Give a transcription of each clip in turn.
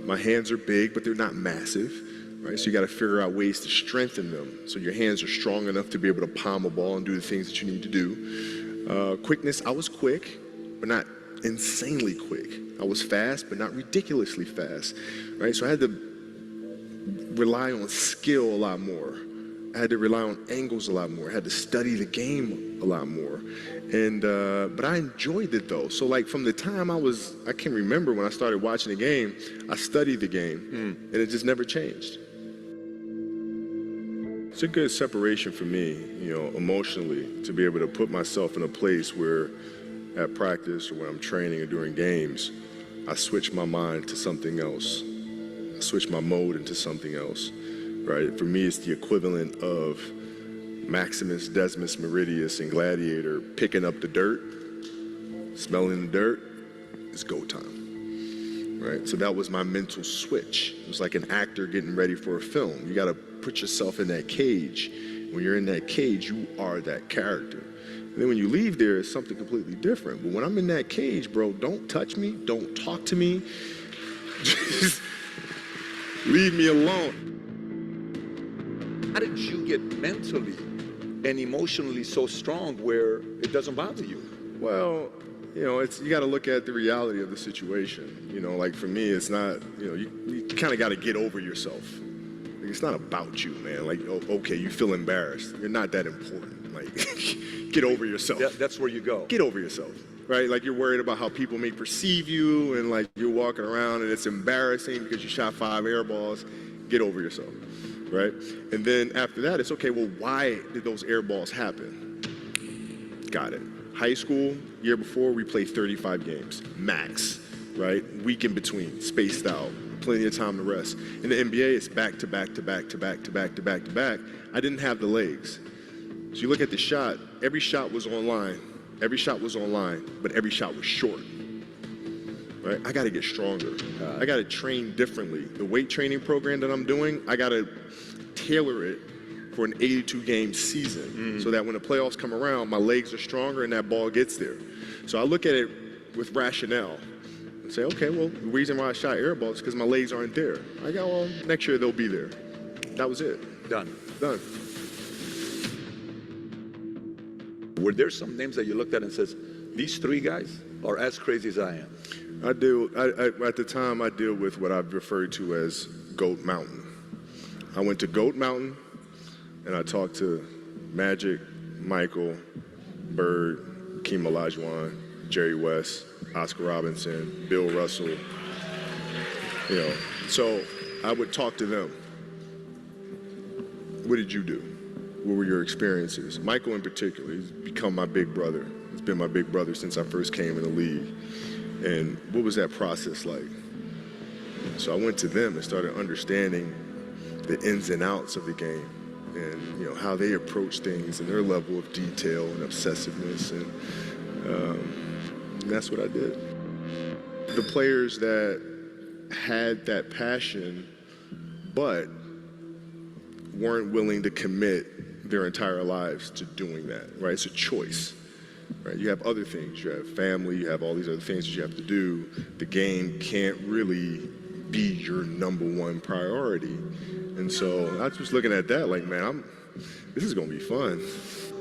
My hands are big, but they're not massive, right? So you got to figure out ways to strengthen them so your hands are strong enough to be able to palm a ball and do the things that you need to do. Quickness, I was quick, but not insanely quick. I was fast, but not ridiculously fast, right? So I had to rely on skill a lot more. I had to rely on angles a lot more. I had to study the game a lot more. And, but I enjoyed it though. So like from the time I can remember when I started watching the game, I studied the game and it just never changed. It's a good separation for me, you know, emotionally, to be able to put myself in a place where at practice or when I'm training or during games, I switch my mind to something else. I switch my mode into something else. Right? For me, it's the equivalent of Maximus Decimus Meridius in Gladiator picking up the dirt, smelling the dirt. It's go time, right? So that was my mental switch. It was like an actor getting ready for a film. You got to put yourself in that cage. When you're in that cage, you are that character. And then when you leave there, it's something completely different. But when I'm in that cage, bro, don't touch me, don't talk to me. Just leave me alone. How did you get mentally and emotionally so strong where it doesn't bother you? Well, you know, you got to look at the reality of the situation. You know, like for me, it's not, you know, you kind of got to get over yourself. Like, it's not about you, man. Like, oh, okay, you feel embarrassed. You're not that important. Like, get over yourself. That's where you go. Get over yourself, right? Like you're worried about how people may perceive you and like you're walking around and it's embarrassing because you shot 5 air balls. Get over yourself. Right? And then after that, it's okay, well, why did those air balls happen? Got it. High school, year before, we played 35 games, max, right? Week in between, spaced out, plenty of time to rest. In the NBA, it's back to back to back to back to back to back to back. I didn't have the legs. So you look at the shot, every shot was online. Every shot was online, but every shot was short. Right? I got to get stronger. I got to train differently. The weight training program that I'm doing, I got to tailor it for an 82-game season so that when the playoffs come around, my legs are stronger and that ball gets there. So I look at it with rationale and say, okay, well, the reason why I shot air balls is because my legs aren't there. I go, well, next year they'll be there. That was it. Done. Done. Were there some names that you looked at and says, these 3 guys are as crazy as I am? At the time, I deal with what I've referred to as Goat Mountain. I went to Goat Mountain, and I talked to Magic, Michael, Bird, Hakeem Olajuwon, Jerry West, Oscar Robinson, Bill Russell. You know, so I would talk to them. What did you do? What were your experiences? Michael in particular, he's become my big brother. He's been my big brother since I first came in the league. And what was that process like? So I went to them and started understanding the ins and outs of the game and, you know, how they approach things and their level of detail and obsessiveness. And that's what I did. The players that had that passion but weren't willing to commit their entire lives to doing that, right? It's a choice. Right? You have other things. You have family. You have all these other things that you have to do. The game can't really be your #1 priority. And so I was just looking at that like, man, this is going to be fun.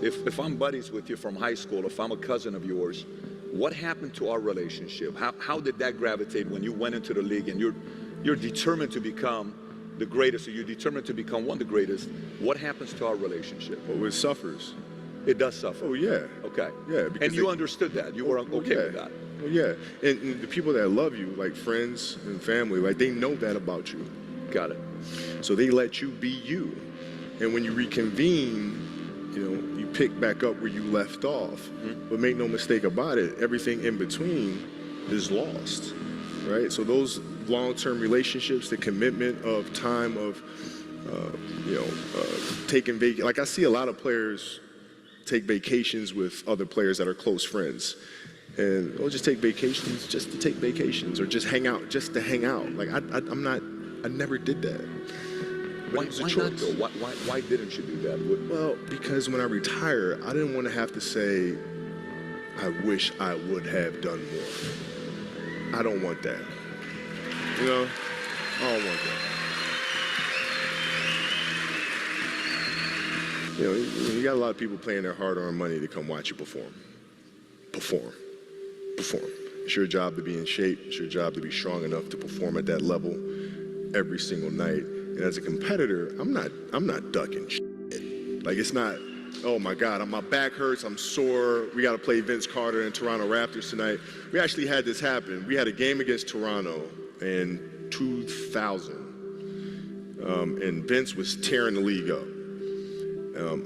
If I'm buddies with you from high school, if I'm a cousin of yours, what happened to our relationship? How did that gravitate when you went into the league and you're determined to become the greatest, or you're determined to become one of the greatest? What happens to our relationship? Well, it suffers. It does suffer. Oh, yeah. Okay. Yeah. And you understood that. You were okay with that. Well, yeah. And the people that love you, like friends and family, like they know that about you. Got it. So they let you be you. And when you reconvene, you know, you pick back up where you left off. But make no mistake about it, everything in between is lost, right? So those long-term relationships, the commitment of time of, taking vacation. Like I see a lot of players take vacations with other players that are close friends. And we'll just take vacations just to take vacations, or just hang out just to hang out. Like I never did that. Why not though? Why didn't you do that? Well, because when I retire, I didn't want to have to say, I wish I would have done more. I don't want that. You know, I don't want that. You know, you got a lot of people paying their hard-earned money to come watch you perform. Perform. It's your job to be in shape. It's your job to be strong enough to perform at that level every single night. And as a competitor, I'm not ducking shit. Like, it's not, oh my God, my back hurts, I'm sore, we got to play Vince Carter and Toronto Raptors tonight. We actually had this happen. We had a game against Toronto in 2000, and Vince was tearing the league up.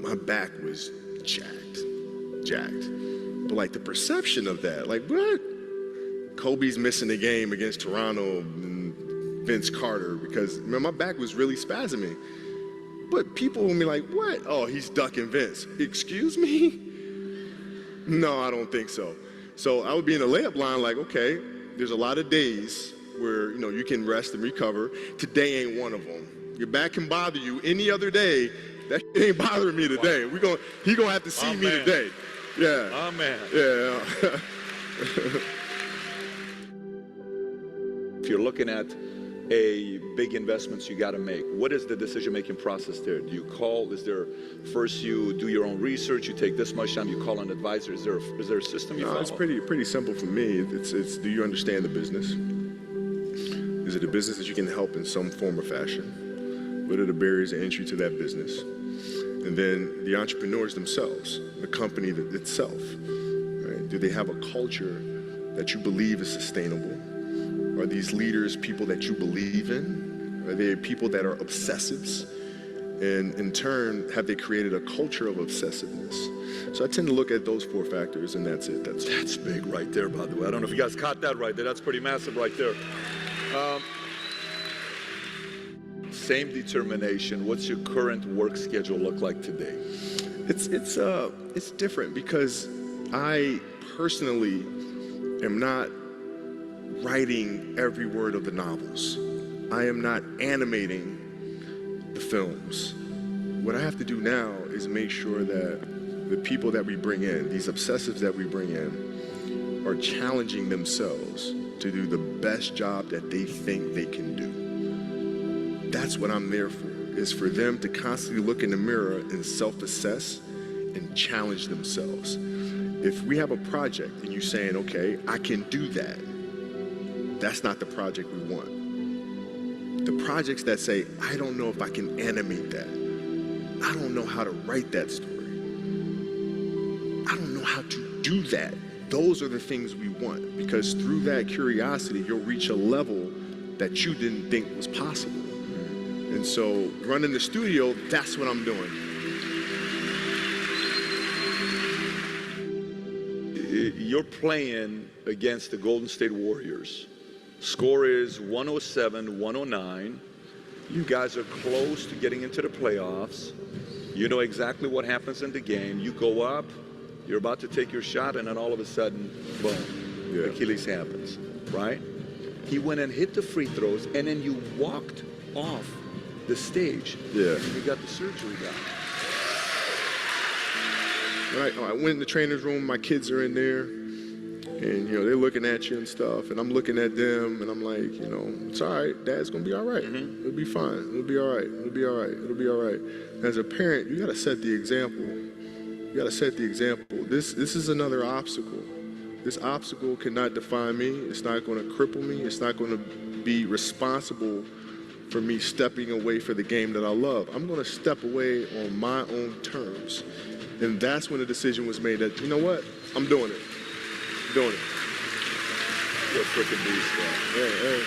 My back was jacked. But like the perception of that, like what? Kobe's missing the game against Toronto and Vince Carter because my back was really spasming. But people will be like, what? Oh, he's ducking Vince. Excuse me? No, I don't think so. So I would be in the layup line like, okay, there's a lot of days where you can rest and recover. Today ain't one of them. Your back can bother you any other day. That ain't bothering me today. Wow. He gonna have to see me today. Yeah. Amen. Yeah. If you're looking at a big investments you got to make, what is the decision-making process there? Do you call? Is there first you do your own research? You take this much time. You call an advisor. Is there a system you follow? It's pretty simple for me. It's do you understand the business? Is it a business that you can help in some form or fashion? What are the barriers of entry to that business? And then the entrepreneurs themselves, the company itself, right? Do they have a culture that you believe is sustainable? Are these leaders people that you believe in? Are they people that are obsessives? And in turn, have they created a culture of obsessiveness? So I tend to look at those 4 factors, and that's it. That's big right there, by the way. I don't know if you guys caught that right there. That's pretty massive right there. Same determination. What's your current work schedule look like today? It's different because I personally am not writing every word of the novels. I am not animating the films. What I have to do now is make sure that the people that we bring in, these obsessives that we bring in, are challenging themselves to do the best job that they think they can do. That's what I'm there for, is for them to constantly look in the mirror and self-assess and challenge themselves. If we have a project and you're saying, okay, I can do that, that's not the project we want. The projects that say, I don't know if I can animate that. I don't know how to write that story. I don't know how to do that. Those are the things we want, because through that curiosity, you'll reach a level that you didn't think was possible. And so running the studio, that's what I'm doing. You're playing against the Golden State Warriors. Score is 107-109. You guys are close to getting into the playoffs. You know exactly what happens in the game. You go up, you're about to take your shot, and then all of a sudden, boom, Achilles happens, right? He went and hit the free throws, and then you walked off the stage. Yeah. And you got the surgery done. I went in the trainer's room, my kids are in there, and they're looking at you and stuff, and I'm looking at them, and I'm like, it's all right, Dad's gonna be all right. It'll be fine. It'll be all right. It'll be all right. It'll be all right. As a parent, you gotta set the example. You gotta set the example. This is another obstacle. This obstacle cannot define me. It's not gonna cripple me. It's not gonna be responsible for me stepping away for the game that I love. I'm gonna step away on my own terms. And that's when the decision was made that, you know what, I'm doing it. I'm doing it. You're a freaking beast, man. Hey.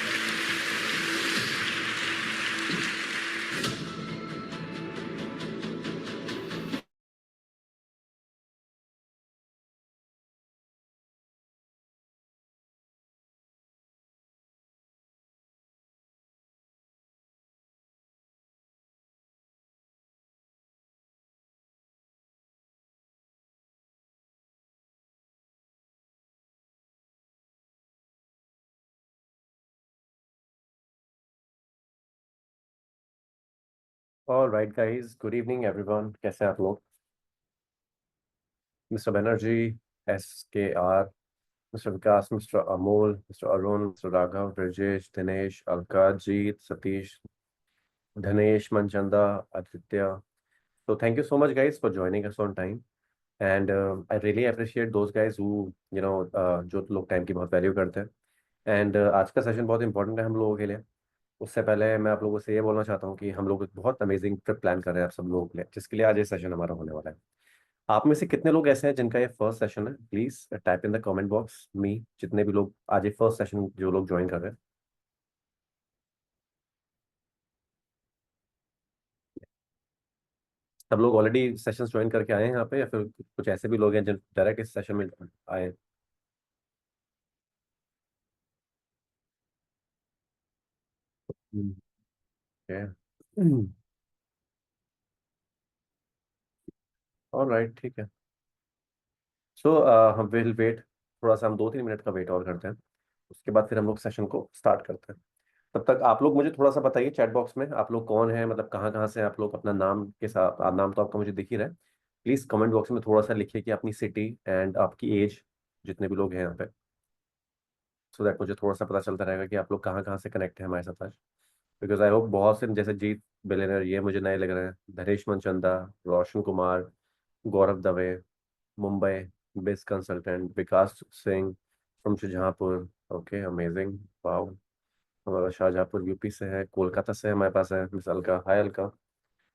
All right, guys. Good evening, everyone. कैसे हैं आप लोग? Mr. Banerjee, SKR, Mr. Vikas, Mr. Amol, Mr. Arun, Mr. Raghav, Rajesh, Dinesh, Alka, Jeet, Satish, Dhanesh, Manchanda, Aditya. So thank you so much, guys, for joining us on time. And I really appreciate those guys who, जो लोग time की बहुत value करते हैं. And आज का session बहुत important है हम लोगों के लिए. उससे पहले मैं आप लोगों से ये बोलना चाहता हूँ कि हम लोग एक बहुत अमेजिंग ट्रिप प्लान कर रहे हैं आप सब लोगों के लिए, जिसके लिए आज ये सेशन हमारा होने वाला है. आप में से कितने लोग ऐसे हैं जिनका ये फर्स्ट सेशन है? Please type in the comment box me, जितने भी लोग आज ये फर्स्ट सेशन जो लोग ज्वाइन कर रहे हैं. सब लोग ऑलरेडी सेशन ज्वाइन करके आए हैं यहाँ पे, या फिर कुछ ऐसे भी लोग हैं जो डायरेक्ट इस सेशन में आए हैं? ऑल राइट, ठीक है. सो हम विल वेट. थोड़ा सा हम 2-3 मिनट का वेट और करते हैं. उसके बाद फिर हम लोग सेशन को स्टार्ट करते हैं. तब तक आप लोग मुझे थोड़ा सा बताइए चैट बॉक्स में आप लोग कौन है, मतलब कहाँ कहाँ से आप लोग, अपना नाम के साथ. नाम तो आपका मुझे दिख ही रहा है. प्लीज़ कमेंट बॉक्स में थोड़ा सा लिखिए कि अपनी सिटी एंड आपकी एज, जितने भी लोग हैं यहाँ पे, सो दैट मुझे थोड़ा सा पता चलता रहेगा कि आप लोग कहाँ कहाँ से कनेक्ट हैं हमारे साथ आज. बिकॉज आई होप बहुत से जैसे जीत बिलेनर, ये मुझे नए लग रहे हैं. Dhanesh Manchanda, Roshan Kumar, Gaurav Dave, Mumbai based consultant, Vikas Singh from Shahjahanpur. Okay, amazing. Wow. हमारा शाहजहाँपुर यूपी से है. कोलकाता से हमारे पास है मिस अलका. हाय अलका.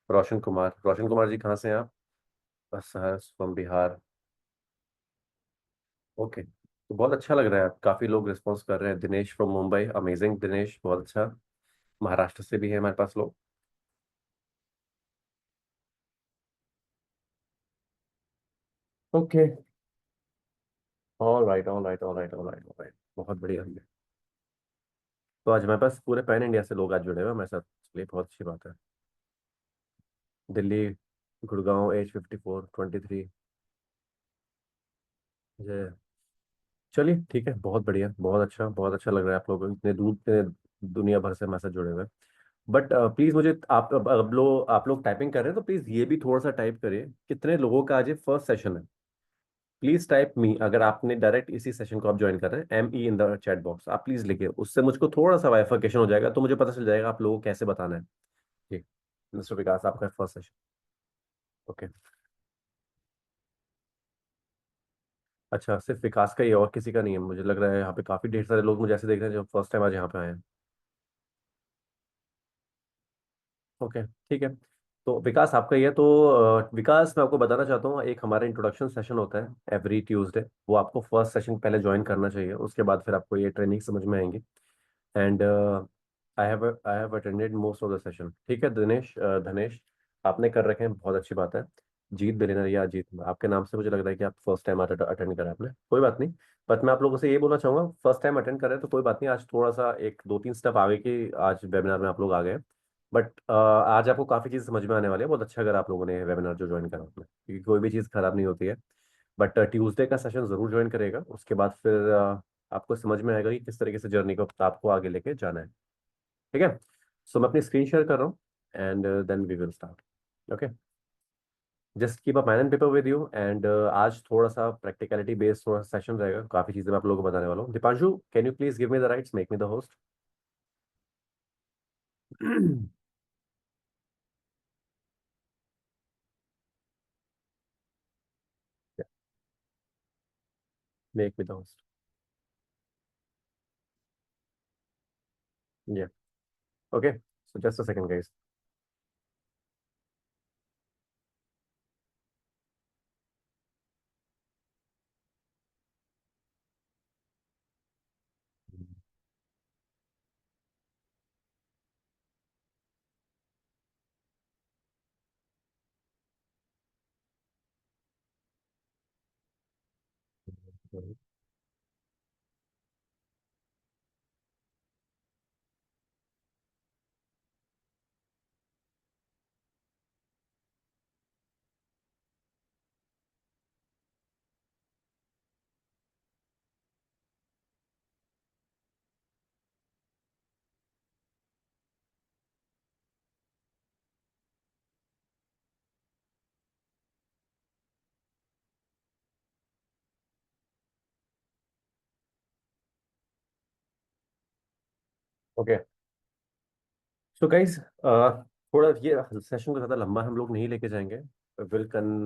रोशन कुमार, रोशन कुमार जी कहाँ से हैं आप? बस फ्रॉम बिहार. ओके, तो बहुत अच्छा लग रहा है. काफ़ी लोग रिस्पॉन्स कर रहे हैं. दिनेश फ्रॉम मुंबई, अमेजिंग दिनेश, बहुत अच्छा. महाराष्ट्र से भी है हमारे पास लोग. Okay. All right, all right, all right, all right, all right. बहुत बढ़िया. तो आज हमारे पास पूरे पैन इंडिया से लोग आज जुड़े हुए हैं हमारे साथ, चलिए बहुत अच्छी बात है. दिल्ली, गुड़गांव, H5423. ये, चलिए ठीक है, बहुत बढ़िया, बहुत अच्छा, बहुत अच्छा लग रहा है आप लोग इतने दूर इतने दुनिया भर से हमारे साथ जुड़े हुए हैं. बट प्लीज मुझे आप लोग टाइपिंग कर रहे हैं तो प्लीज ये भी थोड़ा सा टाइप करिए कितने लोगों का आज ये फर्स्ट सेशन है. प्लीज टाइप मी अगर आपने डायरेक्ट इसी सेशन को आप ज्वाइन कर रहे हैं. ME in the chat box आप प्लीज लिखिए. उससे मुझको थोड़ा सा वाइफिकेशन हो जाएगा, तो मुझे पता चल जाएगा आप लोगों को कैसे बताना है. जी. मिस्टर विकास, आपका फर्स्ट सेशन. ओके. अच्छा, सिर्फ विकास का ही है और किसी का नहीं है? मुझे लग रहा है यहाँ पे काफी ढेर सारे लोग मुझे ऐसे देख रहे हैं जो फर्स्ट टाइम आज यहाँ पे आए हैं. ओके, ठीक है. तो विकास आपका ही है तो विकास, मैं आपको बताना चाहता हूँ, एक हमारा इंट्रोडक्शन सेशन होता है एवरी ट्यूसडे. वो आपको फर्स्ट सेशन पहले ज्वाइन करना चाहिए, उसके बाद फिर आपको ये ट्रेनिंग समझ में आएंगी. And I have attended most of the session. ठीक है दिनेश, धनेश, आपने कर रखे हैं, बहुत अच्छी बात है. जीत बिलेनर, या जीत, आपके नाम से मुझे लग रहा है कि आप फर्स्ट टाइम अटेंड करा आपने, कोई बात नहीं. बट मैं आप लोगों से ये बोलना चाहूंगा, फर्स्ट टाइम अटेंड कर रहे हैं तो कोई बात नहीं, आज थोड़ा सा एक 2-3 स्टेप आगे की आज वेबिनार में आप लोग आ गए. बट आज आपको काफ़ी चीज़ समझ में आने वाली है. बहुत अच्छा अगर आप लोगों ने वेबिनार जो ज्वाइन करा आपने, क्योंकि कोई भी चीज़ खराब नहीं होती है. बट ट्यूसडे का सेशन ज़रूर ज्वाइन करेगा, उसके बाद फिर आपको समझ में आएगा कि किस तरीके से जर्नी को आपको आगे लेके जाना है. ठीक है. सो मैं अपनी स्क्रीन शेयर कर रहा हूँ and then we will start. Okay. Just keep a pen and paper with you. And आज थोड़ा सा प्रैक्टिकलिटी बेस्ड थोड़ा सा सेशन रहेगा. काफ़ी चीज़ें मैं आप लोगों को बताने वाला हूँ. Deepanshu, can you please give me the rights, make me the host. Make me the host. Yeah. Okay. So just a second guys. Okay, so guys थोड़ा ये सेशन को ज़्यादा लंबा हम लोग नहीं लेके जाएंगे।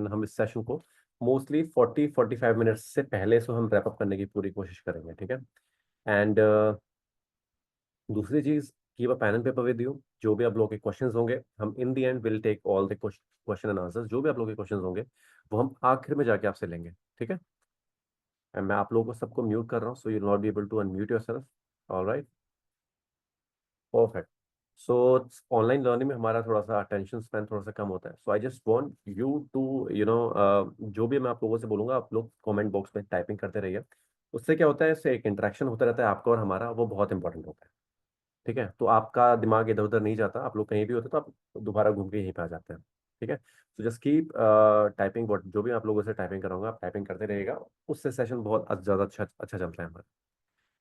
हम इस सेशन को मोस्टली 40-45 मिनट्स से पहले से हम रैप अप करने की पूरी कोशिश करेंगे, ठीक है। एंड दूसरी चीज़, keep a pen and paper with you. जो भी आप लोगों के क्वेश्चंस होंगे, हम in the end will take all the question and answers. जो भी आप लोगों के क्वेश्चंस होंगे वो हम आखिर में जाके आपसे लेंगे, ठीक है। एंड मैं आप लोगों को सबको म्यूट कर रहा हूँ, so you not be able to unmute yourself. Alright, perfect. So online learning में हमारा थोड़ा सा अटेंशन स्पैन थोड़ा सा कम होता है, so I just want you to जो भी मैं आप लोगों से बोलूंगा, आप लोग कमेंट बॉक्स में टाइपिंग करते रहिए। उससे क्या होता है, इससे एक इंटरेक्शन होता रहता है आपका और हमारा, वो बहुत इंपॉर्टेंट होता है, ठीक है। तो आपका दिमाग इधर उधर नहीं जाता, आप लोग कहीं भी होते तो आप दोबारा घूम के यहीं पे आ जाते हैं, ठीक है। तो जस्ट कीप टाइपिंग, जो भी आप लोगों से टाइपिंग कराऊंगा आप टाइपिंग करते रहिएगा। उससे सेशन बहुत ज़्यादा अच्छा चलता है हमारा,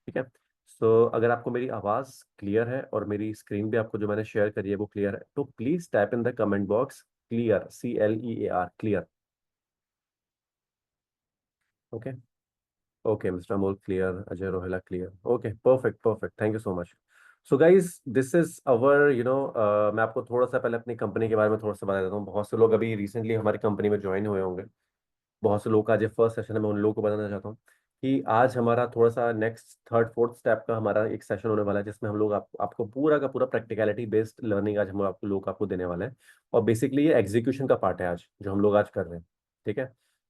ठीक है। सो अगर आपको मेरी आवाज़ क्लियर है और मेरी स्क्रीन भी आपको जो मैंने शेयर करी है वो क्लियर है, तो please type in the comment box clear, CLEAR, clear. Okay, okay mister Amol clear, Ajay Rohela clear, okay perfect perfect, thank you so much. So guys this is our मैं आपको थोड़ा सा पहले अपनी कंपनी के बारे में थोड़ा सा बता देता हूँ। बहुत से लोग अभी रिसेंटली हमारी कंपनी में ज्वाइन हुए होंगे, बहुत से लोग का आज फर्स्ट सेशन है। मैं उन लोगों को बताना चाहता हूँ कि आज हमारा थोड़ा सा नेक्स्ट थर्ड फोर्थ स्टेप का हमारा एक सेशन होने वाला है, जिसमें हम लोग आपको पूरा का पूरा प्रैक्टिकलिटी बेस्ड लर्निंग आज हम आपको लोग आपको देने वाले हैं। और बेसिकली ये एग्जीक्यूशन का पार्ट है आज जो हम लोग आज कर रहे हैं, ठीक है।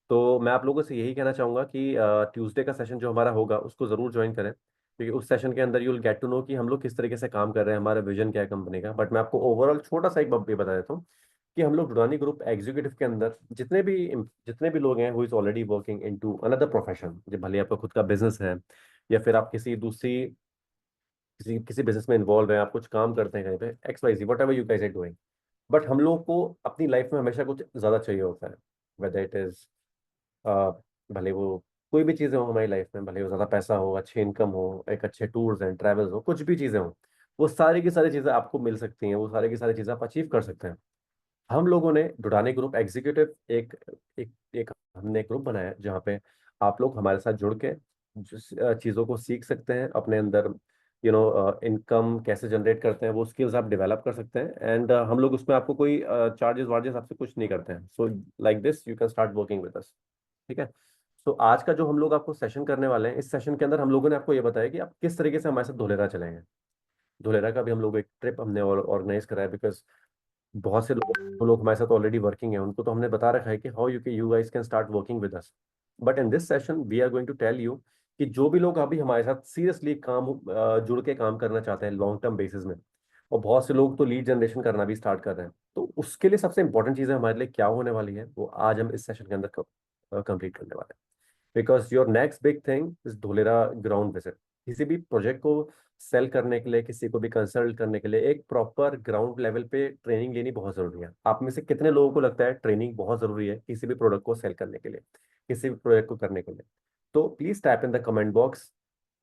तो मैं आप लोगों से यही कहना चाहूंगा कि ट्यूसडे का सेशन जो हमारा होगा उसको जरूर ज्वाइन करें, क्योंकि उस सेशन के अंदर you will get to know कि हम लोग किस तरीके से काम कर रहे हैं, हमारा विजन क्या है कंपनी का। बट मैं आपको ओवरऑल छोटा सा एक बात ये बता देता हूँ कि हम लोग डुरानी ग्रुप एग्जीक्यूटिव के अंदर जितने भी लोग हैं who is already working into another profession, जो भले आपका खुद का बिजनेस है या फिर आप किसी किसी बिजनेस में इन्वॉल्व हैं, आप कुछ काम करते हैं कहीं पे XYZ, whatever you guys are doing. But हम लोगों को अपनी लाइफ में हमेशा कुछ ज़्यादा चाहिए होता है, वेदर इट इज भले वो कोई भी चीज़ें हो हमारी लाइफ में, भले वो ज़्यादा पैसा हो, अच्छी इनकम हो, एक अच्छे टूर्स एंड ट्रैवल्स हो, कुछ भी चीज़ें हो, वो सारी की सारी चीज़ें आपको मिल सकती हैं, वो सारी की सारी चीज़ें आप अचीव कर सकते हैं। हम लोगों ने डुडानी ग्रुप एग्जीक्यूटिव एक हमने एक ग्रुप बनाया है जहाँ पे आप लोग हमारे साथ जुड़ के चीज़ों को सीख सकते हैं, अपने अंदर इनकम कैसे जनरेट करते हैं वो स्किल्स आप डेवलप कर सकते हैं। एंड हम लोग उसमें आपको कोई चार्जेस वार्जेस आपसे कुछ नहीं करते हैं। So like this you can start working with अस, ठीक है। सो आज का जो हम लोग आपको सेशन करने वाले हैं, इस सेशन के अंदर हम लोगों ने आपको ये बताया कि आप किस तरीके से हमारे साथ धोलेरा चलेंगे। धोलेरा का भी हम लोग एक ट्रिप हमने ऑर्गेनाइज करा है, बिकॉज बहुत से लोग जो लोग हमारे साथ ऑलरेडी वर्किंग है उनको तो हमने बता रखा है कि how you guys can start working with us. But in this session we are going to tell you कि जो भी लोग अभी हमारे साथ सीरियसली जुड़ के काम करना चाहते हैं लॉन्ग टर्म बेसिस में, और बहुत से लोग तो लीड जनरेशन करना भी स्टार्ट कर रहे हैं, तो उसके लिए सबसे इंपॉर्टेंट चीज़ें हमारे लिए क्या होने वाली है वो आज हम इस सेशन के अंदर कंप्लीट करने वाले हैं। Because your next big thing is Dholera ground visit. किसी भी प्रोजेक्ट को सेल करने के लिए, किसी को भी कंसल्ट करने के लिए एक प्रॉपर ग्राउंड लेवल पे ट्रेनिंग लेनी बहुत जरूरी है। आप में से कितने लोगों को लगता है ट्रेनिंग बहुत जरूरी है किसी भी प्रोडक्ट को सेल करने के लिए, किसी भी प्रोजेक्ट को करने के लिए? तो please type in the comment box.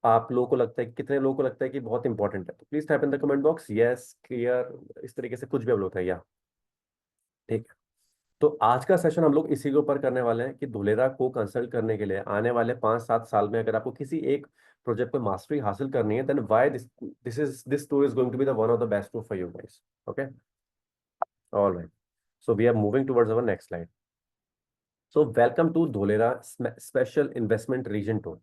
आप लोगों को लगता है, कितने लोगों को लगता है कि बहुत इंपॉर्टेंट है? तो please type in the comment box yes, clear, इस तरीके से कुछ भी आप लोग है या, ठीक है। तो आज का सेशन हम लोग इसी के ऊपर करने वाले हैं कि धोलेरा को कंसल्ट करने के लिए आने वाले 5-7 साल में अगर आपको किसी एक प्रोजेक्ट पे मास्टरी हासिल करनी है, then why this tour is going to be the one of the best tour for you guys. Okay, alright, so we are moving towards our next slide. So welcome to Dholera special investment region tour.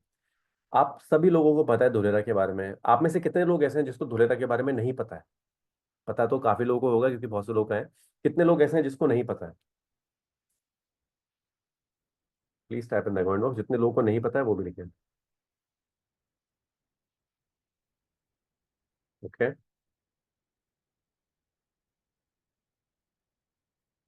आप सभी लोगों को पता है धोलेरा के बारे में। आप में से कितने लोग ऐसे हैं जिसको धोलेरा के बारे में नहीं पता है? पता तो काफी लोगों को होगा क्योंकि बहुत से लोग हैं। कितने लोग ऐसे हैं जिसको नहीं पता है? Please type in the comment box, जितने लोगों को नहीं पता है वो भी लिखें। ओके,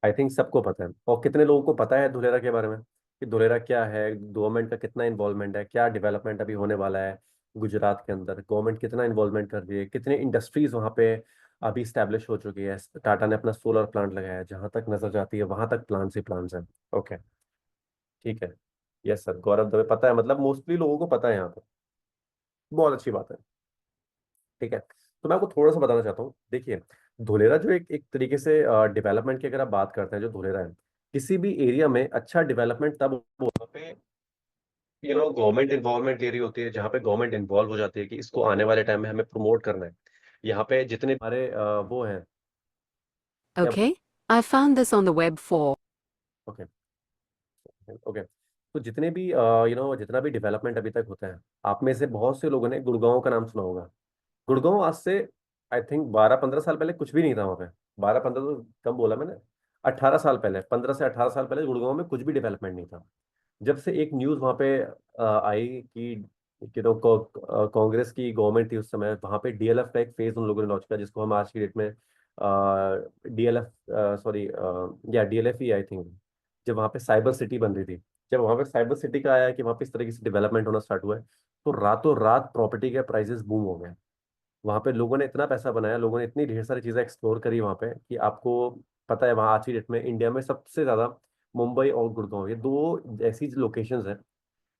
आई थिंक सबको पता है। और कितने लोगों को पता है धुलेरा के बारे में कि धुलेरा क्या है, गवर्नमेंट का कितना इन्वॉल्वमेंट है, क्या डेवलपमेंट अभी होने वाला है गुजरात के अंदर, गवर्नमेंट कितना इन्वॉल्वमेंट कर रही है, कितने इंडस्ट्रीज वहाँ पे अभी स्टैब्लिश हो चुकी है। टाटा ने अपना सोलर प्लांट लगाया है, जहां तक नजर जाती है वहां तक प्लांट्स ही प्लांट्स हैं। ओके, ठीक है। यस सर, गौरव दवे पता है, मतलब मोस्टली लोगों को पता है यहाँ पर। बहुत अच्छी बात है, ठीक है। तो मैं आपको थोड़ा सा बताना चाहता हूँ। देखिए, धोलेरा जो एक एक तरीके से डेवलपमेंट की अगर आप बात करते हैं, जो धोलेरा है, किसी भी एरिया में अच्छा डेवलपमेंट तब वहाँ पे गवर्नमेंट इन्वॉल्वमेंट ले रही होती है, जहाँ पे गवर्नमेंट इन्वॉल्व हो जाती है कि इसको आने वाले टाइम में हमें प्रमोट करना है, यहाँ पे जितने हमारे वो हैं क्या Okay, I found this on the web for. Okay okay तो जितने भी जितना भी डेवलपमेंट अभी तक होता है, आप में से बहुत से लोगों ने गुड़गांव का नाम सुना होगा। गुड़गांव आज से आई थिंक 12-15 साल पहले कुछ भी नहीं था वहाँ पे। 12-15 तो कम बोला मैंने, 18 साल पहले, 15 से 18 साल पहले गुड़गांव में कुछ भी डेवलपमेंट नहीं था। जब से एक न्यूज़ वहाँ पे आई कि कांग्रेस की गवर्नमेंट थी उस समय, वहाँ पे डीएलएफ का एक फेज उन लोगों ने लॉन्च किया, जिसको हम आज की डेट में डीएलएफ, सॉरी, या डीएलएफ ही आई थिंक। जब वहाँ पे साइबर सिटी बन रही थी, जब वहाँ पे साइबर सिटी का आया कि वहाँ पे इस तरीके से डेवलपमेंट होना स्टार्ट हुआ है, तो रातों रात प्रॉपर्टी के प्राइसेस बूम हो गए। वहाँ पे लोगों ने इतना पैसा बनाया, लोगों ने इतनी ढेर सारी चीज़ें एक्सप्लोर करी वहाँ पे कि आपको पता है, वहाँ आज की डेट में इंडिया में सबसे ज़्यादा मुंबई और गुड़गांव, ये दो ऐसी लोकेशंस हैं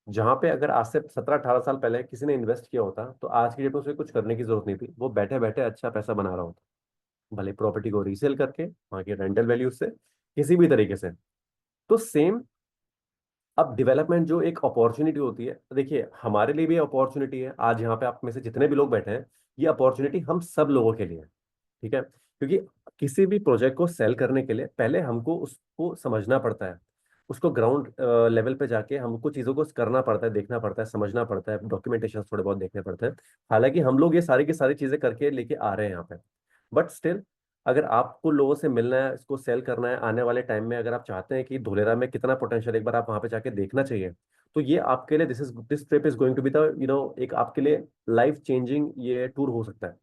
जहाँ पे अगर आज से 17-18 साल पहले किसी ने इन्वेस्ट किया होता तो आज की डेट में उसे कुछ करने की जरूरत नहीं थी, वो बैठे बैठे अच्छा पैसा बना रहा होता, भले प्रॉपर्टी को रीसेल करके वहाँ के रेंटल वैल्यू से, किसी भी तरीके से। तो सेम अब डेवलपमेंट जो एक अपॉर्चुनिटी होती है, देखिए हमारे लिए भी अपॉर्चुनिटी है। आज यहाँ पे आप में से जितने भी लोग बैठे हैं, ये अपॉर्चुनिटी हम सब लोगों के लिए है, ठीक है? क्योंकि किसी भी प्रोजेक्ट को सेल करने के लिए पहले हमको उसको समझना पड़ता है, उसको ग्राउंड लेवल पे जाके हमको चीज़ों को करना पड़ता है, देखना पड़ता है, समझना पड़ता है, डॉक्यूमेंटेशन थोड़े बहुत देखने पड़ते हैं। हालांकि हम लोग ये सारी की सारी चीज़ें करके लेके आ रहे हैं यहाँ पे, बट स्टिल अगर आपको लोगों से मिलना है, इसको सेल करना है आने वाले टाइम में, अगर आप चाहते हैं कि धोलेरा में कितना पोटेंशियल, एक बार आप वहाँ पे जाके देखना चाहिए, तो ये आपके लिए this trip is going to be the एक आपके लिए लाइफ चेंजिंग ये टूर हो सकता है,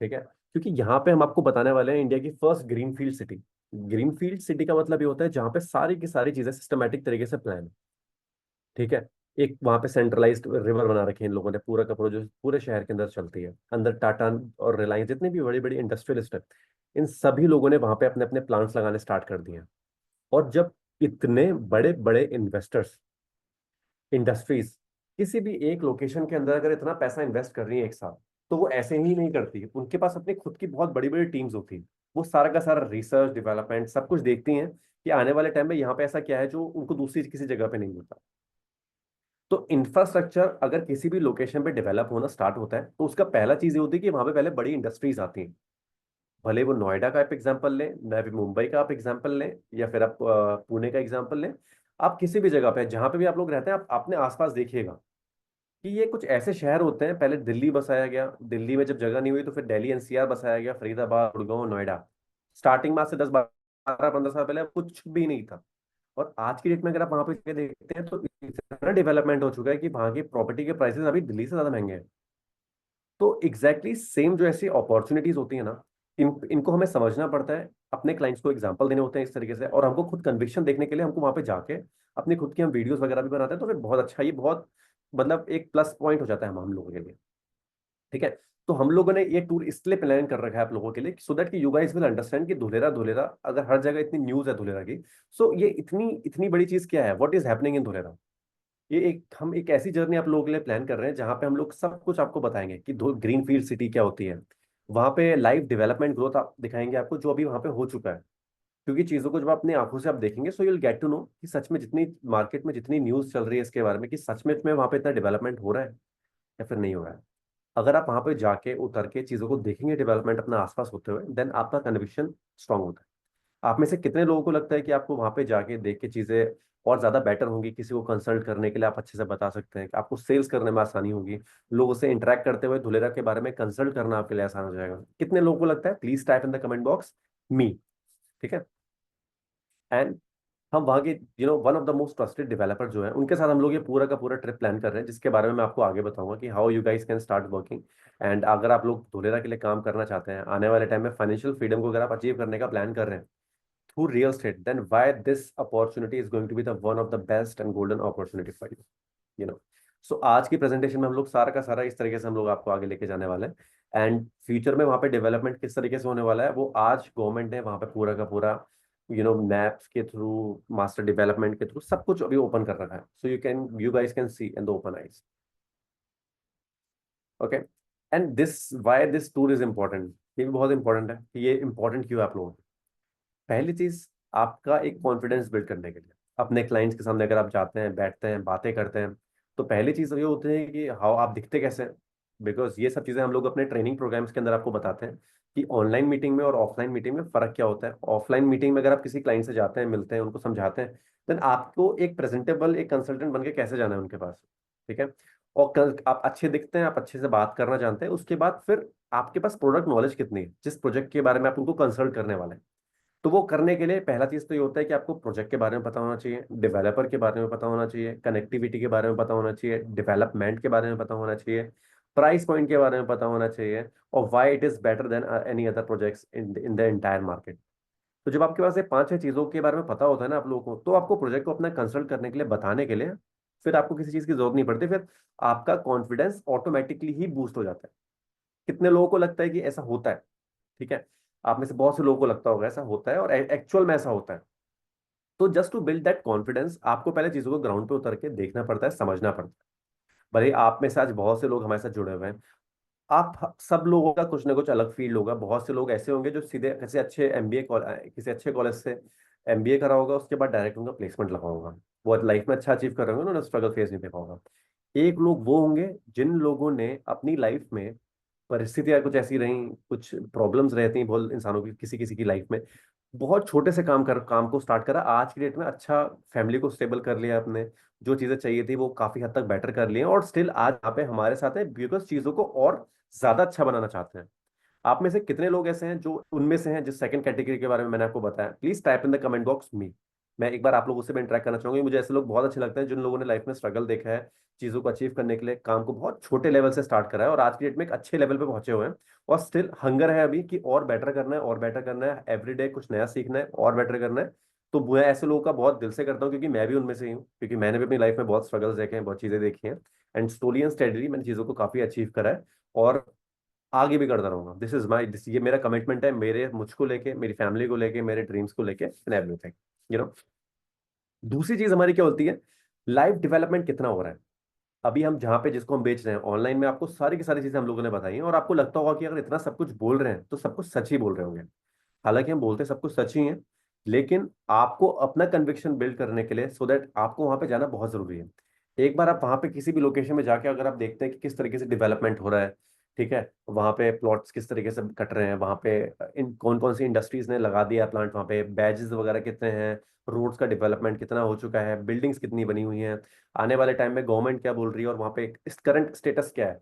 ठीक है? क्योंकि यहाँ पे हम आपको बताने वाले हैं इंडिया की first greenfield city. Greenfield city का मतलब ये होता है जहाँ पे सारी की सारी चीजें सिस्टमेटिक तरीके से प्लान है, ठीक है? एक वहाँ पे सेंट्रलाइज्ड रिवर बना रखी है इन लोगों ने, पूरा का पूरा जो पूरे शहर के अंदर चलती है, अंदर टाटा और रिलायंस जितनी भी बड़ी बड़ी इंडस्ट्रियलिस्ट है, इन सभी लोगों ने वहाँ पे अपने अपने प्लांट्स लगाने स्टार्ट कर दिए हैं। और जब इतने बड़े बड़े इन्वेस्टर्स, इंडस्ट्रीज किसी भी एक लोकेशन के अंदर अगर इतना पैसा इन्वेस्ट कर रही है एक साथ, तो वो ऐसे ही नहीं करती, उनके पास अपनी खुद की बहुत बड़ी बड़ी टीम्स होती है। वो सारा का सारा रिसर्च डेवलपमेंट सब कुछ देखती हैं कि आने वाले टाइम में यहाँ पे ऐसा क्या है जो उनको दूसरी किसी जगह पे नहीं मिलता। तो इंफ्रास्ट्रक्चर अगर किसी भी लोकेशन पे डेवलप होना स्टार्ट होता है, तो उसका पहला चीज ये होती है कि वहां पे पहले बड़ी इंडस्ट्रीज आती हैं। भले वो नोएडा का आप एग्जांपल लें, ना भी मुंबई का आप एग्जांपल लें, या फिर आप पुणे का एग्जांपल लें, आप किसी भी जगह पे जहां पे भी आप लोग रहते हैं, आप अपने आसपास देखिएगा कि ये कुछ ऐसे शहर होते हैं, पहले दिल्ली बसाया गया, दिल्ली में जब जगह नहीं हुई तो फिर दिल्ली एनसीआर बसाया गया, फरीदाबाद, गुड़गांव, नोएडा। स्टार्टिंग में आज से 10-12-15 साल पहले कुछ भी नहीं था। और आज की डेट में अगर आप वहां पे देखते हैं तो इतना डेवलपमेंट हो चुका है कि वहां की प्रॉपर्टी के प्राइसेस अभी दिल्ली से ज्यादा महंगे हैं। तो एग्जैक्टली सेम जो ऐसी अपॉर्चुनिटीज होती है ना, इनको हमें समझना पड़ता है, अपने क्लाइंट्स को एग्जांपल देने होते हैं इस तरीके से, और हमको खुद कन्विक्शन देखने के लिए हमको वहां पे जाके अपनी खुद की हम वीडियोस वगैरह भी बनाते हैं, तो फिर बहुत अच्छा, ये बहुत मतलब एक प्लस पॉइंट हो जाता है हम लोगों के लिए, ठीक है? तो हम लोगों ने ये टूर इसलिए प्लान कर रखा है आप लोगों के लिए, सो दैट कि यू गाइस विल अंडरस्टैंड कि धुलेरा धुलेरा अगर हर जगह इतनी न्यूज है धुलेरा की, सो ये इतनी इतनी बड़ी चीज क्या है, what is happening in Dholera. ये एक हम एक ऐसी जर्नी आप लोगों के लिए प्लान कर रहे हैं जहां पे हम लोग सब कुछ आपको बताएंगे कि ग्रीन फील्ड सिटी क्या होती है, वहां पे लाइव डेवलपमेंट ग्रोथ आप दिखाएंगे आपको जो अभी वहां पे हो चुका है। क्योंकि चीजों को जब अपनी आंखों से आप देखेंगे, so you'll get to know कि सच में जितनी मार्केट में जितनी न्यूज चल रही है इसके बारे में, कि सच में वहां पे इतना डेवलपमेंट हो रहा है या फिर नहीं हो रहा है। अगर आप वहां पे जाके उतर के चीजों को देखेंगे डेवलपमेंट अपना आसपास होते हुए, देन आपका कन्विक्शन स्ट्रांग होता है। आप में से कितने लोगों को लगता है कि आपको वहां पे जाके देख के चीजें और ज्यादा बेटर होंगी, किसी को कंसल्ट करने के लिए आप अच्छे से बता सकते हैं, कि आपको सेल्स करने में आसानी होगी, लोगों से इंटरेक्ट करते हुए धुलेरा के बारे में कंसल्ट करना आपके लिए आसान हो जाएगा? कितने लोगों को लगता है? Please type in the comment box me, ठीक है? एंड हम वहाँ के one of the most trusted developer जो है, उनके साथ हम लोग ये पूरा का पूरा ट्रिप प्लान कर रहे हैं, जिसके बारे में मैं आपको आगे बताऊंगा कि how you guys can start working. And अगर आप लोग धुलेरा के लिए काम करना चाहते हैं, आने वाले टाइम में फाइनेंशियल फ्रीडम को अगर आप अचीव करने का प्लान कर रहे हैं through real estate, then why this opportunity is going to be the one of the best and golden opportunity for you, you know. So आज की प्रेजेंटेशन में हम लोग सारा का सारा इस तरीके से हम लोग आपको आगे लेके जाने वाले हैं, एंड फ्यूचर में वहाँ पे डेवलपमेंट किस तरीके से होने वाला है, वो आज गवर्नमेंट ने वहाँ पे पूरा का पूरा मैप्स के थ्रू, मास्टर डेवलपमेंट के थ्रू सब कुछ अभी ओपन कर रखा है, so you guys can see in the open eyes, okay? And this why this tour is important, ये भी बहुत इंपॉर्टेंट है कि ये इंपॉर्टेंट क्यों है आप लोगों को। पहली चीज, आपका एक कॉन्फिडेंस बिल्ड करने के लिए अपने क्लाइंट्स के सामने अगर आप जाते हैं, बैठते हैं, बातें करते हैं, तो पहली चीज ये होती है कि हाउ आप दिखते कैसे हैं, बिकॉज ये सब चीज़ें हम लोग अपने ट्रेनिंग प्रोग्राम्स के अंदर आपको बताते हैं कि ऑनलाइन मीटिंग में और ऑफलाइन मीटिंग में फ़र्क क्या होता है। ऑफलाइन मीटिंग में अगर आप किसी क्लाइंट से जाते हैं, मिलते हैं, उनको समझाते हैं, देन आपको एक प्रेजेंटेबल एक कंसल्टेंट बन के कैसे जाना है उनके पास, ठीक है। और आप अच्छे दिखते हैं, आप अच्छे से बात करना जानते हैं, उसके बाद फिर आपके पास प्रोडक्ट नॉलेज कितनी है, जिस प्रोजेक्ट के बारे में आप उनको कंसल्ट करने वाले हैं। तो वो करने के लिए पहला चीज तो ये होता है कि आपको प्रोजेक्ट के बारे में पता होना चाहिए, डेवलपर के बारे में पता होना चाहिए, कनेक्टिविटी के बारे में पता होना चाहिए, डेवलपमेंट के बारे में पता होना चाहिए, प्राइस पॉइंट के बारे में पता होना चाहिए, और why it is better than any other projects in the entire market. तो जब आपके पास ये पांच छह चीजों के बारे में पता होता है ना आप लोगों को, तो आपको प्रोजेक्ट को अपना कंसल्ट करने के लिए, बताने के लिए, फिर आपको किसी चीज की जरूरत नहीं पड़ती, फिर आपका कॉन्फिडेंस ऑटोमेटिकली ही बूस्ट हो जाता है। कितने लोगों को लगता है कि ऐसा होता है, ठीक है। आप में से बहुत से लोगों को लगता होगा ऐसा होता है, और एक्चुअल में ऐसा होता है। तो just to build that confidence आपको पहले चीजों को ग्राउंड पे उतर के देखना पड़ता है, समझना पड़ता है। भले ही आप में से आज बहुत से लोग हमारे साथ जुड़े हुए हैं, आप सब लोगों का कुछ ना कुछ अलग फील्ड होगा। बहुत से लोग ऐसे होंगे जो सीधे किसी अच्छे एमबीए किसी अच्छे कॉलेज से एमबीए करा होगा, उसके बाद डायरेक्ट उनका प्लेसमेंट लगा होगा, वो लाइफ में अच्छा अचीव कर रहे होंगे, उन्होंने स्ट्रगल फेस नहीं देखा होगा। एक लोग वो होंगे जिन लोगों ने अपनी लाइफ में परिस्थितियां कुछ ऐसी रही, कुछ प्रॉब्लम्स रहती हैं बहुत इंसानों की, किसी किसी की लाइफ में, बहुत छोटे से काम को स्टार्ट करा, आज की डेट में अच्छा फैमिली को स्टेबल कर लिया आपने, जो चीजें चाहिए थी वो काफी हद तक बेटर कर लिए, और स्टिल आज यहाँ पे हमारे साथ है बिकॉज चीजों को और ज्यादा अच्छा बनाना चाहते हैं। आप में से कितने लोग ऐसे हैं जो उनमें से हैं, जिस सेकंड कैटेगरी के बारे में मैंने आपको बताया? Please type in the comment box me. मैं एक बार आप लोगों से भी इंटरेक्ट करना चाहूंगा। मुझे ऐसे लोग बहुत अच्छे लगते हैं जिन लोगों ने लाइफ में स्ट्रगल देखा है, चीजों को अचीव करने के लिए काम को बहुत छोटे लेवल से स्टार्ट करा है, और आज की डेट में एक अच्छे लेवल पे पहुंचे हुए हैं, और स्टिल हंगर है अभी कि और बेटर करना है, और बेटर करना है, एवरीडे कुछ नया सीखना है, और बेटर करना है। तो मैं ऐसे लोगों का बहुत दिल से करता हूँ, क्योंकि मैं भी उनमें से ही हूँ, क्योंकि मैंने भी अपनी लाइफ में बहुत स्ट्रगल्स देखे हैं, बहुत चीजें देखी हैं, एंड स्लोली एंड स्टेडली मैंने चीजों को काफी अचीव करा है, और आगे भी करता रहूंगा। दिस इज माई ये मेरा कमिटमेंट है, मेरे मुझको लेके, मेरी फैमिली को लेके, मेरे ड्रीम्स को लेके, एंड एवरीथिंग, यू नो। दूसरी चीज हमारी क्या होती है? लाइफ डेवलपमेंट कितना हो रहा है। अभी हम जहाँ पे जिसको हम बेच रहे हैं ऑनलाइन में, आपको सारी की सारी चीजें हम लोगों ने बताई हैं, और आपको लगता होगा कि अगर इतना सब कुछ बोल रहे हैं तो सब कुछ सच ही बोल रहे होंगे। हालांकि हम बोलते सब कुछ सच ही है, लेकिन आपको अपना कन्विक्शन बिल्ड करने के लिए, सो दैट आपको वहां पे जाना बहुत जरूरी है। एक बार आप वहां पे किसी भी लोकेशन में जाके अगर आप देखते हैं कि किस तरीके से डेवलपमेंट हो रहा है, ठीक है, वहां पे प्लॉट्स किस तरीके से कट रहे हैं, वहां पे इन कौन कौन सी इंडस्ट्रीज ने लगा दिया प्लांट, वहां पे बैजेस वगैरह कितने हैं, रोड्स का डेवलपमेंट कितना हो चुका है, बिल्डिंग्स कितनी बनी हुई हैं, आने वाले टाइम में गवर्नमेंट क्या बोल रही है, और वहां पे इस करंट स्टेटस क्या है,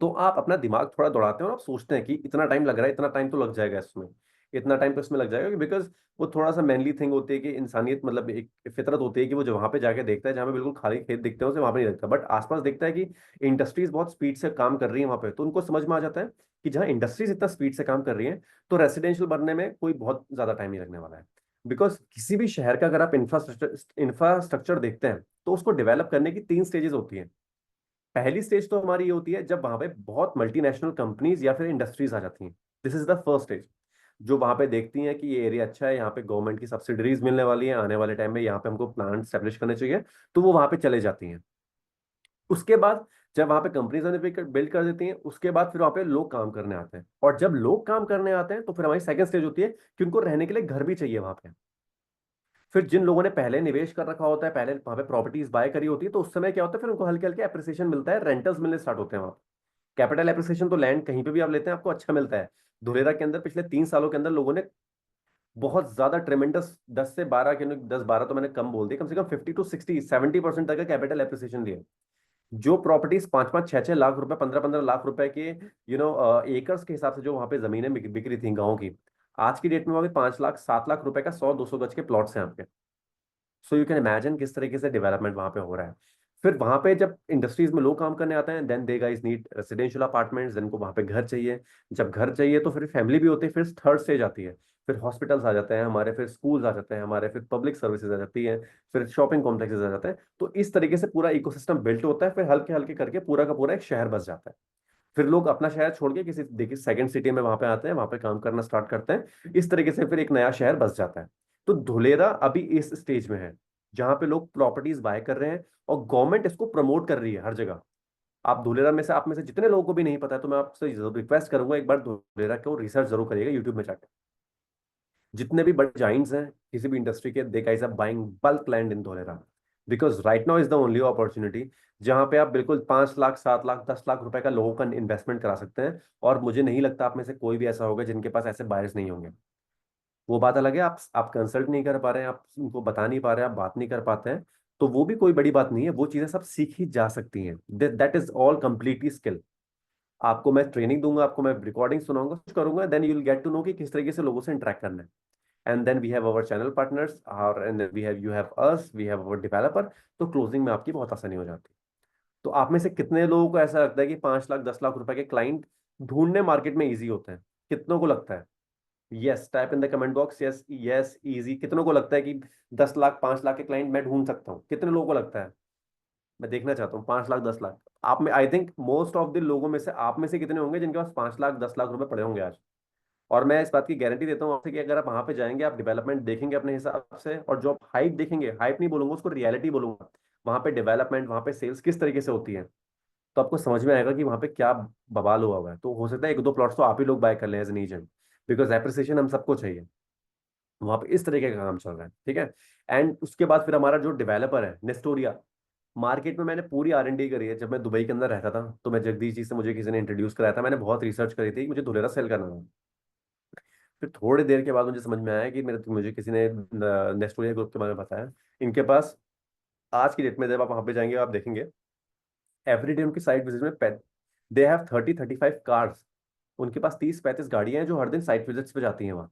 तो आप अपना दिमाग थोड़ा दौड़ाते हैं और आप सोचते हैं कि इतना टाइम लग रहा है, इतना टाइम तो लग जाएगा इसमें, इतना टाइम तो इसमें लग जाएगा, बिकॉज वो थोड़ा सा मैनली थिंग होती है कि इंसानियत, मतलब एक फितरत होती है कि वो जो वहां पे जाके देखता है, जहाँ पे बिल्कुल खाली खेत दिखते हैं उसे वहां पे नहीं देखता, बट आसपास देखता है कि इंडस्ट्रीज बहुत स्पीड से काम कर रही है वहां पे, तो उनको समझ में आ जाता है कि जहाँ इंडस्ट्रीज इतना स्पीड से काम कर रही है, तो रेसिडेंशियल बनने में कोई बहुत ज्यादा टाइम नहीं लगने वाला है। बिकॉज किसी भी शहर का अगर आप इंफ्रास्ट्रक्चर देखते हैं, तो उसको डेवलप करने की तीन स्टेजेस होती हैं। पहली स्टेज तो हमारी ये होती है जब वहां पे बहुत मल्टीनेशनल कंपनीज या फिर इंडस्ट्रीज आ जाती हैं। This is the first stage, जो वहां पे देखती हैं कि ये एरिया अच्छा है, यहाँ पे गवर्नमेंट की सब्सिडरीज मिलने वाली है, आने वाले टाइम में यहाँ पे हमको प्लांट स्टैब्लिश करने चाहिए, तो वो वहां पे चले जाती हैं। उसके बाद जब वहां पे कंपनीज बिल्ड कर देती हैं, उसके बाद फिर वहां पे लोग काम करने आते हैं, और जब लोग काम करने आते हैं तो फिर हमारी सेकंड स्टेज होती है कि उनको रहने के लिए घर भी चाहिए वहां पे। फिर जिन लोगों ने पहले निवेश कर रखा होता है, पहले वहां पे प्रॉपर्टीज बाय करी होती है, तो उस समय क्या होता है, फिर उनको हल्के हल्के अप्रिसिएशन मिलता है, रेंटल्स मिलने स्टार्ट होते हैं वहां। कैपिटल एप्रिसिएशन तो लैंड कहीं पे भी आप लेते हैं आपको अच्छा मिलता है। धुलेरा के अंदर पिछले 3 सालों के अंदर लोगों ने बहुत ज्यादा ट्रेमेंडस 10 से 12 के, 10-12 तो मैंने कम बोल दिया, कम से कम 50 to 60 70% तक का कैपिटल एप्रिसिएशन दिया। जो प्रॉपर्टीज 5-5 6-6 लाख रुपए, 15-15 लाख रुपए के, एकर्स के हिसाब से जो वहां पे जमीनें बिक रही थी गाँव की, आज की डेट में वहां पे 5 लाख 7 लाख रुपए का 100-200 गज के प्लॉट्स हैं आपके। सो यू कैन इमेजिन किस तरीके से डेवलपमेंट वहां पे हो रहा है। फिर वहां पे जब इंडस्ट्रीज में लोग काम करने आते हैं, then they guys need residential apartments, जिनको वहां पे घर चाहिए। जब घर चाहिए तो फिर फैमिली भी होती है, फिर थर्ड स्टेज आती है, फिर हॉस्पिटल्स आ जाते हैं हमारे, फिर स्कूल्स आ जाते हैं हमारे, फिर पब्लिक सर्विसेज आ जाती है, फिर शॉपिंग कॉम्प्लेक्सेस आ जाते हैं। तो इस तरीके से पूरा इकोसिस्टम बिल्ट होता है, फिर हल्के हल्के करके पूरा का पूरा एक शहर बस जाता है। फिर लोग अपना शहर छोड़ के किसी देखिए सेकंड सिटी में वहां पे आते हैं, वहां पे काम करना स्टार्ट करते हैं, इस तरीके से फिर एक नया शहर बस जाता है। तो धुलेरा अभी इस स्टेज में है जहां पे लोग प्रॉपर्टीज बाय कर रहे हैं, और गवर्नमेंट इसको प्रमोट कर रही है हर जगह। आप धुलेरा में से, आप में से जितने लोगों को भी नहीं पता है, तो मैं आपसे रिक्वेस्ट करूंगा एक बार धुलेरा को रिसर्च जरूर करिएगा यूट्यूब में जाकर। जितने भी बड़े जाइंट्स हैं किसी भी इंडस्ट्री के, they guys are buying bulk land in Dholera. Because right now is the only opportunity जहां पे आप बिल्कुल 5 लाख 7 लाख 10 लाख रुपए का लोगों का इन्वेस्टमेंट करा सकते हैं। और मुझे नहीं लगता आप में से कोई भी ऐसा होगा जिनके पास ऐसे बायर्स नहीं होंगे। वो बात अलग है, आप कंसल्ट नहीं कर पा रहे हैं, आप उनको बता नहीं पा रहे हैं, आप बात नहीं कर पाते हैं, तो वो भी कोई बड़ी बात नहीं है। वो चीजें सब सीखी जा सकती हैं। That is all completely skill. आपको मैं ट्रेनिंग दूंगा, आपको मैं रिकॉर्डिंग सुनाऊंगा, कुछ करूंगा, then you will get to know कि किस तरीके से लोगों से इंटरेक्ट करना है। And then we have our channel partners और and we have you have us, we have our developer. तो क्लोजिंग में आपकी बहुत आसानी हो जाती है। तो आप में से कितने लोगों को ऐसा लगता है कि 5 लाख 10 लाख रुपए के क्लाइंट ढूंढने मार्केट में इजी होते हैं? कितनों को लगता है? Yes, type in the comment box, yes yes easy. कितनों को लगता है कि 10 लाख 5 लाख के क्लाइंट मैं ढूंढ सकता हूँ? कितने लोगों को लगता है? मैं देखना चाहता हूँ 5 लाख 10 लाख। आप में I think most of the लोगों में से आप में से कितने होंगे जिनके पास 5 लाख 10 लाख रुपए पड़े होंगे आज? और मैं इस बात की गारंटी देता हूँ आपसे कि अगर आप वहां पे जाएंगे, आप डेवलपमेंट देखेंगे अपने हिसाब से, और जो आप हाइप देखेंगे, हाइप नहीं बोलूंगा उसको, रियलिटी बोलूंगा, वहां पे डेवलपमेंट, वहां पे सेल्स किस तरीके से होती है, तो आपको समझ में आएगा कि वहां पे क्या बवाल हुआ है। तो हो सकता है 1-2 प्लॉट्स तो आप ही लोग बाय कर लें as an agent, because appreciation हम सबको चाहिए। वहां पे इस तरीके का काम चल रहा है, ठीक है। एंड उसके बाद फिर हमारा जो डेवलपर है नेस्टोरिया, मार्केट में मैंने पूरी R&D करी है। जब मैं दुबई के अंदर रहता था तो मैं जगदीश जी से, मुझे किसी ने इंट्रोड्यूस कराया था, मैंने बहुत रिसर्च करी थी, मुझे धुलेरा सेल करना था। फिर थोड़ी देर के बाद मुझे समझ में आया कि मुझे किसी ने नेस्टोरिया ग्रुप के बारे में बताया। इनके पास आज की डेट में जब आप वहां पे जाएंगे आप देखेंगे एवरीडे उनकी साइट विजिट में दे हैव 30-35 कार्स। उनके पास 30-35 गाड़ियां हैं जो हर दिन साइट विजिट्स पे जाती हैं वहाँ।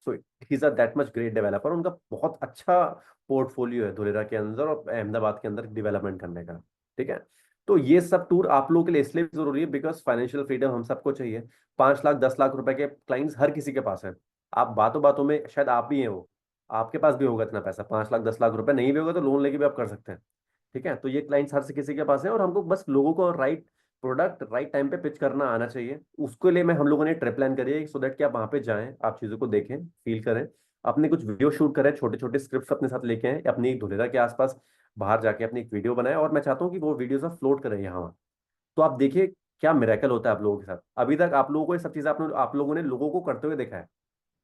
So he is a that much great developer. उनका बहुत अच्छा पोर्टफोलियो है धुलेरा के अंदर और अहमदाबाद के अंदर डेवलपमेंट करने का, ठीक है। तो ये सब टूर आप लोगों के लिए इसलिए भी जरूरी है बिकॉज फाइनेंशियल फ्रीडम हम सबको चाहिए। 5 लाख 10 लाख रुपए के क्लाइंट्स हर किसी के पास है। आप बातों बातों में शायद आप भी हैं वो, आपके पास भी होगा इतना पैसा, 5 लाख 10 लाख रुपए नहीं भी होगा तो लोन लेके भी आप कर सकते हैं, ठीक है। तो ये क्लाइंट्स हर किसी के पास है और हमको बस लोगों को राइट प्रोडक्ट राइट टाइम पे पिच करना आना चाहिए। उसके लिए मैं हम लोगों ने ट्रिप प्लान करी है सो दैट कि आप वहां पे जाएं, आप चीजों को देखें, फील करें, अपने कुछ वीडियो शूट करें, छोटे छोटे स्क्रिप्ट अपने साथ लेके आए, अपनी एक धुलेरा के आसपास बाहर जाके अपनी एक वीडियो बनाए, और मैं चाहता हूँ कि वो वीडियोज आप फ्लोट करें यहाँ। तो आप देखिए क्या मिरेकल होता है आप लोगों के साथ। अभी तक आप लोगों को ये सब चीजें आप लोगों ने लोगों को करते हुए देखा है,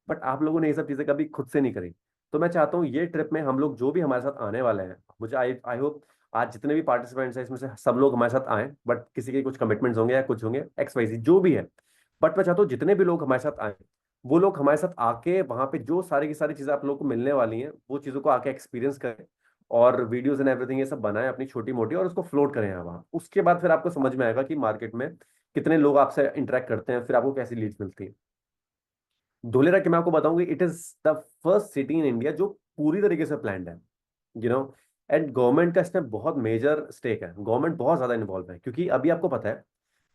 बट आप लोगों ने ये सब चीजें कभी खुद से नहीं करी। तो मैं चाहता हूँ ये ट्रिप में हम लोग जो भी हमारे साथ आने वाले हैं, मुझे आई आई होप आज जितने भी पार्टिसिपेंट्स हैं इसमें से सब लोग हमारे साथ आए, बट किसी के कुछ कमिटमेंट्स होंगे या कुछ होंगे XYZ जो भी है। बट मैं चाहता हूँ जितने भी लोग हमारे साथ आए, वो लोग हमारे साथ आके वहां पे जो सारी की सारी चीजें आप लोग को मिलने वाली हैं वो चीजों को आके एक्सपीरियंस करें, और वीडियोज एंड एवरीथिंग ये सब बनाए अपनी छोटी मोटी, और उसको फ्लोट करें यहाँ वहाँ। उसके बाद फिर आपको समझ में आएगा कि मार्केट में कितने लोग आपसे इंटरेक्ट करते हैं, फिर आपको कैसी लीड्स मिलती है। धोलेरा की मैं आपको बताऊंगी, it is the first city in India जो पूरी तरीके से प्लान्ड है, यू नो। एंड गवर्नमेंट का इसमें बहुत मेजर स्टेक है, गवर्नमेंट बहुत ज्यादा इन्वॉल्व है, क्योंकि अभी आपको पता है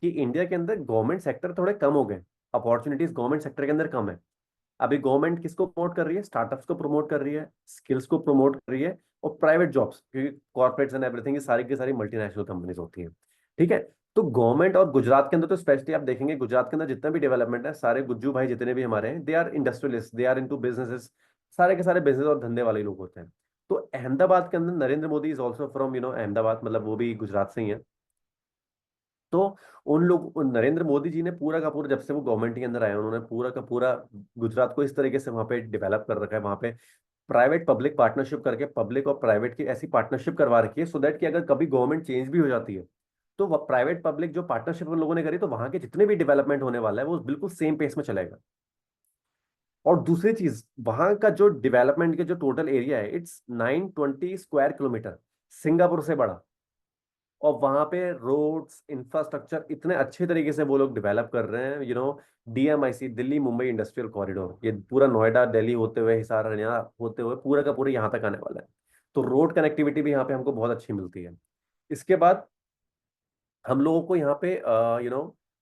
कि इंडिया के अंदर गवर्नमेंट सेक्टर थोड़े कम हो गए, अपॉर्चुनिटीज गवर्नमेंट सेक्टर के अंदर कम है। अभी गवर्नमेंट किसको प्रमोट कर रही है? स्टार्टअप्स को प्रमोट कर रही है, स्किल्स को प्रमोट कर रही है, और प्राइवेट जॉब्स, क्योंकि कॉर्पोरेट्स एंड एवरीथिंग ये सारी की सारी मल्टीनेशनल कंपनीज होती हैं, ठीक है। तो गवर्नमेंट, और गुजरात के अंदर तो स्पेशली आप देखेंगे गुजरात के अंदर जितना भी डेवलपमेंट है, सारे गुज्जू भाई जितने भी हमारे हैं, they are industrialist, they are into businesses, सारे के सारे बिजनेस और धंधे वाले लोग होते हैं। तो अहमदाबाद के अंदर Narendra Modi is also from Ahmedabad, मतलब वो भी गुजरात से ही है। तो उन नरेंद्र मोदी जी ने पूरा का पूरा, जब से वो गवर्नमेंट के अंदर आए उन्होंने पूरा का पूरा गुजरात को इस तरीके से वहां पे डेवलप कर रखा है। वहां पे प्राइवेट पब्लिक पार्टनरशिप करके, पब्लिक और प्राइवेट की ऐसी पार्टनरशिप करवा रखी है सो दैट कि अगर कभी गवर्नमेंट चेंज भी हो जाती है तो वह प्राइवेट पब्लिक जो पार्टनरशिप उन लोगों ने करी, तो वहां के जितने भी डेवलपमेंट होने वाला है वो बिल्कुल सेम पेस में चलेगा। और दूसरी चीज, वहां का जो डेवलपमेंट के जो टोटल एरिया है, इट्स 920 स्क्वायर किलोमीटर, सिंगापुर से बड़ा। और वहां पे रोड्स इंफ्रास्ट्रक्चर इतने अच्छे तरीके से वो लोग डेवलप कर रहे हैं, DMIC, Delhi Mumbai industrial corridor, ये पूरा नोएडा दिल्ली होते हुए, हिसार हरियाणा होते हुए पूरा का पूरा यहाँ तक आने वाला है। तो रोड कनेक्टिविटी भी यहाँ पे हमको बहुत अच्छी मिलती है। इसके बाद हम लोगों को यहाँ पे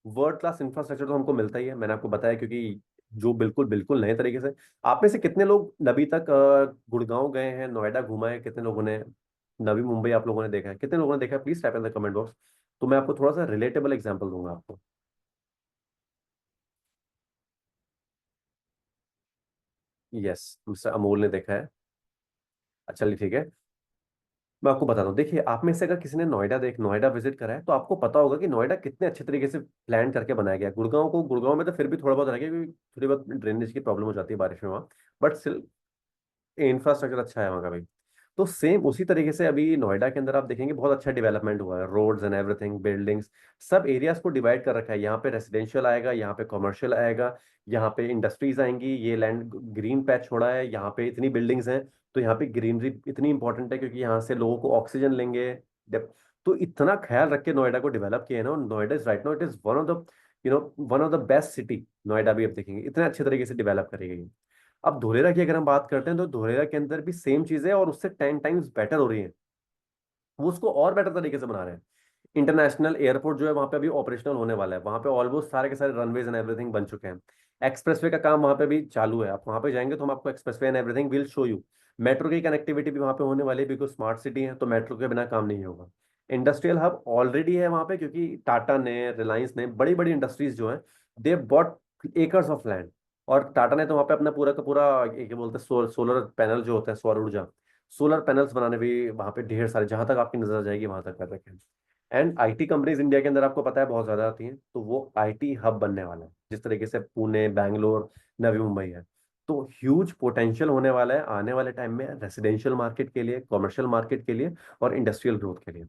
वर्ल्ड क्लास इंफ्रास्ट्रक्चर तो हमको मिलता ही है, मैंने आपको बताया, क्योंकि जो बिल्कुल बिल्कुल नए तरीके से। आप में से कितने लोग अभी तक गुड़गांव गए हैं, नोएडा घुमा है? कितने लोगों ने नवी मुंबई आप लोगों ने देखा है? कितने लोगों ने देखा है? Please type in the comment box. तो मैं आपको थोड़ा सा रिलेटेबल एग्जांपल दूंगा आपको। यस, मिस्टर अमोल ने देखा है। अच्छा, चलिए ठीक है। मैं आपको बताता हूँ, देखिए आप में से अगर किसी ने नोएडा विजिट करा है तो आपको पता होगा कि नोएडा कितने अच्छे तरीके से प्लान करके बनाया गया है। गुड़गांव में तो फिर भी थोड़ा बहुत रह गया, क्योंकि थोड़ी बहुत ड्रेनेज की प्रॉब्लम हो जाती है बारिश में वहाँ, बट स्टिल इंफ्रास्ट्रक्चर अच्छा है वहाँ का भाई। तो सेम उसी तरीके से अभी नोएडा के अंदर आप देखेंगे बहुत अच्छा डेवलपमेंट हुआ है, रोड्स एंड एवरीथिंग, बिल्डिंग्स, सब एरियाज को डिवाइड कर रखा है। यहाँ पे रेसिडेंशियल आएगा, यहाँ पे कमर्शियल आएगा, यहाँ पे इंडस्ट्रीज आएंगी, ये लैंड ग्रीन पैच छोड़ा है, यहाँ पे इतनी बिल्डिंग्स हैं, तो यहाँ पे ग्रीनरी इतनी इंपॉर्टेंट है क्योंकि यहाँ से लोगों को ऑक्सीजन लेंगे। तो इतना ख्याल रख के नोएडा को डेवलप किया है ना। Noida is right now, it is one of the one of the best city. Noida भी आप देखेंगे इतने अच्छे तरीके से डेवलप करी गई है। अब धोलेरा की अगर हम बात करते हैं तो धोलेरा के अंदर भी सेम चीजें और उससे 10 टाइम्स बेटर हो रही है। वो उसको और बेटर तरीके से बना रहे हैं। इंटरनेशनल एयरपोर्ट जो है वहां पे अभी ऑपरेशनल होने वाला है, वहां पे ऑलमोस्ट सारे के सारे रनवेज एंड एवरीथिंग बन चुके हैं। एक्सप्रेसवे का काम वहां पे भी चालू है, आप वहां पे जाएंगे तो हम आपको expressway and everything will show you. Metro की कनेक्टिविटी भी वहां पे होने वाली है बिकॉज स्मार्ट सिटी है, तो मेट्रो के बिना काम नहीं होगा। इंडस्ट्रियल हब ऑलरेडी है वहां पे क्योंकि टाटा ने, रिलायंस ने, बड़ी बड़ी इंडस्ट्रीज जो है they bought acres of land. और टाटा ने तो वहां पे अपना पूरा का पूरा ये क्या बोलते हैं सोलर पैनल जो होते हैं, सौर ऊर्जा, सोलर पैनल्स बनाने भी वहां पे ढेर सारे, जहां तक आपकी नजर जाएगी वहां तक कर रखे हैं। एंड आईटी कंपनीज इंडिया के अंदर आपको पता है बहुत ज्यादा आती हैं, तो वो आईटी हब बनने वाला है जिस तरीके से पुणे, बैंगलोर, नवी मुंबई है। तो ह्यूज पोटेंशियल होने वाला है आने वाले टाइम में रेसिडेंशियल मार्केट के लिए, कमर्शियल मार्केट के लिए और इंडस्ट्रियल ग्रोथ के लिए।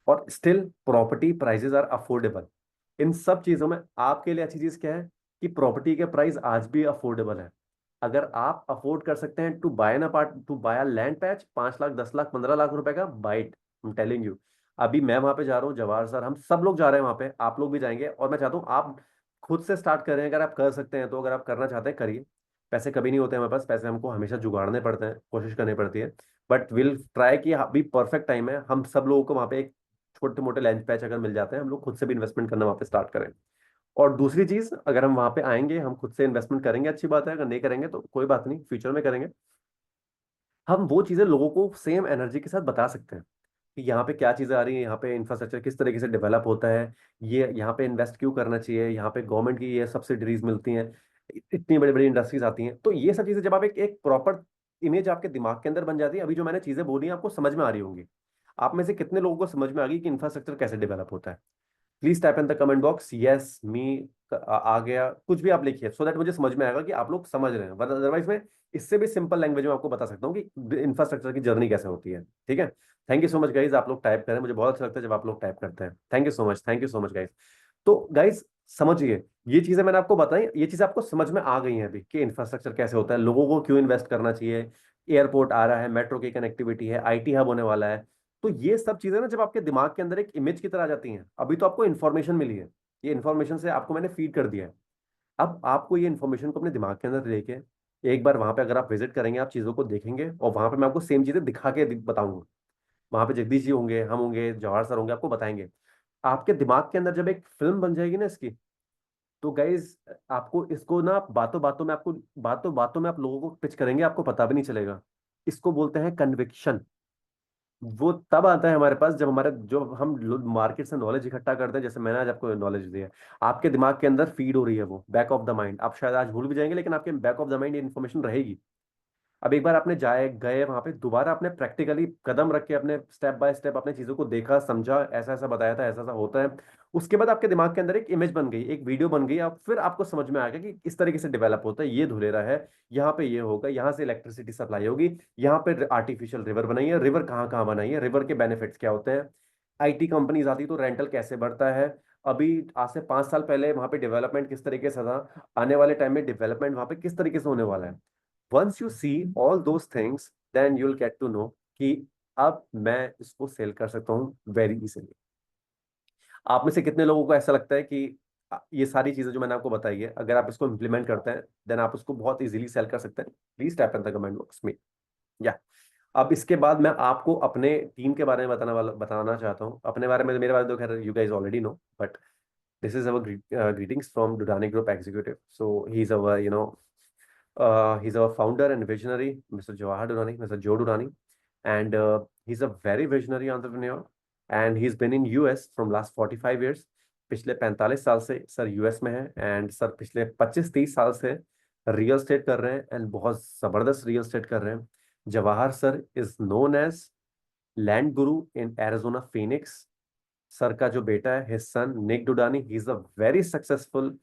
और still property prices are affordable. इन सब चीजों में आपके लिए अच्छी चीज क्या है कि प्रॉपर्टी के प्राइस आज भी अफोर्डेबल है। अगर आप अफोर्ड कर सकते हैं to buy a land patch 5 lakh, 10 lakh, 15 lakh रुपए का, बाइट, आई एम टेलिंग यू। अभी मैं वहां पे जा रहा हूँ, जवाहर सर, हम सब लोग जा रहे हैं वहां पे, आप लोग भी जाएंगे। और मैं चाहता हूँ आप खुद से स्टार्ट करें, अगर आप कर सकते हैं तो। अगर आप करना चाहते हैं करिए। पैसे कभी नहीं होते हमारे पास, पैसे हमको हमेशा जुगाड़ने पड़ते हैं, कोशिश करनी पड़ती है। बट विल ट्राई कि अभी परफेक्ट टाइम है, हम सब लोगों को वहां पे एक छोटे मोटे लैंड पैच अगर मिल जाते हैं, हम लोग खुद से भी इन्वेस्टमेंट करना वहां पे स्टार्ट करें। और दूसरी चीज, अगर हम वहां पे आएंगे, हम खुद से इन्वेस्टमेंट करेंगे, अच्छी बात है। अगर नहीं करेंगे तो कोई बात नहीं, फ्यूचर में करेंगे। हम वो चीजें लोगों को सेम एनर्जी के साथ बता सकते हैं कि यहाँ पे क्या चीजें आ रही हैं, यहाँ पे इंफ्रास्ट्रक्चर किस तरीके से डेवलप होता है, ये यहाँ पे इन्वेस्ट क्यों करना चाहिए, यहाँ पे गवर्नमेंट की ये सब्सिडीज मिलती हैं, इतनी बड़ी बड़ी इंडस्ट्रीज आती हैं। तो ये सब चीजें जब आप एक प्रॉपर इमेज आपके दिमाग के अंदर बन जाती है, अभी जो मैंने चीजें बोली हैं आपको समझ में आ रही होंगी। आप में से कितने लोगों को समझ में आ गई कि इंफ्रास्ट्रक्चर कैसे डेवलप होता है? Please type in the comment box yes me, आ गया, कुछ भी आप लिखिए, सो दैट मुझे समझ में आएगा कि आप लोग समझ रहे हैं। अदरवाइज मैं इससे भी सिंपल लैंग्वेज में आपको बता सकता हूँ कि इंफ्रास्ट्रक्चर की जर्नी कैसे होती है। ठीक है, thank you so much guys, आप लोग टाइप करें, मुझे बहुत अच्छा लगता है जब आप लोग टाइप करते हैं। Thank you so much, thank you so much guys. तो गाइज समझिए, ये चीजें मैंने आपको बताई, ये चीजें आपको समझ में आ गई हैं अभी कि इंफ्रास्ट्रक्चर कैसे होता है, लोगों को क्यों इन्वेस्ट करना चाहिए, एयरपोर्ट आ रहा है, मेट्रो की कनेक्टिविटी है, आईटी हब होने वाला है। तो ये सब चीजें ना जब आपके दिमाग के अंदर एक इमेज की तरह आ जाती हैं, अभी तो आपको इन्फॉर्मेशन मिली है, ये इन्फॉर्मेशन से आपको मैंने फीड कर दिया है। अब आपको ये इन्फॉर्मेशन को अपने दिमाग के अंदर लेके एक बार वहां पे अगर आप विजिट करेंगे, आप चीजों को देखेंगे, और वहां पे मैं आपको सेम चीजें दिखा के बताऊंगा। वहां पे जगदीश जी होंगे, हम होंगे, जवाहर सर होंगे, आपको बताएंगे। आपके दिमाग के अंदर जब एक फिल्म बन जाएगी ना इसकी, तो गाइज आपको इसको ना बातों बातों में आपको, बातों बातों में आप लोगों को पिच करेंगे, आपको पता भी नहीं चलेगा। इसको बोलते हैं कन्विक्शन। वो तब आता है हमारे पास जब हमारे, जो हम मार्केट से नॉलेज इकट्ठा करते हैं, जैसे मैंने आज आपको नॉलेज दिया है, आपके दिमाग के अंदर फीड हो रही है, वो बैक ऑफ द माइंड। आप शायद आज भूल भी जाएंगे लेकिन आपके बैक ऑफ द माइंड ये इन्फॉर्मेशन रहेगी। अब एक बार आपने जाए गए वहां पे, दोबारा आपने प्रैक्टिकली कदम रख के अपने स्टेप बाय स्टेप अपने चीजों को देखा, समझा, ऐसा ऐसा बताया था, ऐसा ऐसा होता है। उसके बाद आपके दिमाग के अंदर एक इमेज बन गई, एक वीडियो बन गई, अब फिर आपको समझ में आ गया कि इस तरीके से डेवलप होता है, ये धुलेरा है, यहाँ पे ये होगा, यहाँ से इलेक्ट्रिसिटी सप्लाई होगी, यहाँ पे आर्टिफिशियल रिवर बनाई है, रिवर कहाँ कहाँ बनाई है, रिवर के बेनिफिट्स क्या होते हैं, आईटी कंपनीज आती तो रेंटल कैसे बढ़ता है। अभी आज से 5 साल पहले वहां पे डेवलपमेंट किस तरीके से था, आने वाले टाइम में डेवलपमेंट वहां पे किस तरीके से होने वाला है। Once you see all those things, then you will get to know कि अब मैं इसको सेल कर सकता हूँ वेरी इजीली। आप में से कितने लोगों को ऐसा लगता है कि ये सारी चीजें जो मैंने आपको बताई है, अगर आप इसको इम्प्लीमेंट करते हैं, देन आप उसको बहुत इजीली सेल कर सकते हैं? Please type in the comment box में या। अब इसके बाद मैं आपको अपने टीम के बारे में बताना चाहता हूँ। अपने बारे में, मेरे बारे में तो खैर you guys already know, but this is our greetings from Dudani Group Executive. So he's our, he's our founder and visionary, Mr. Jawahar Dudani, Mr. Joe Dudani, and he's a very visionary entrepreneur, and he's been in US from last 45 years. पिछले 45 साल से sir US में है, and sir पिछले 25-30 साल से real estate कर रहे हैं, एंड बहुत जबरदस्त रियल स्टेट कर रहे हैं। Jawahar sir is known as land guru in Arizona Phoenix. Sir का जो बेटा है, his son Nick Dudani, he is a very successful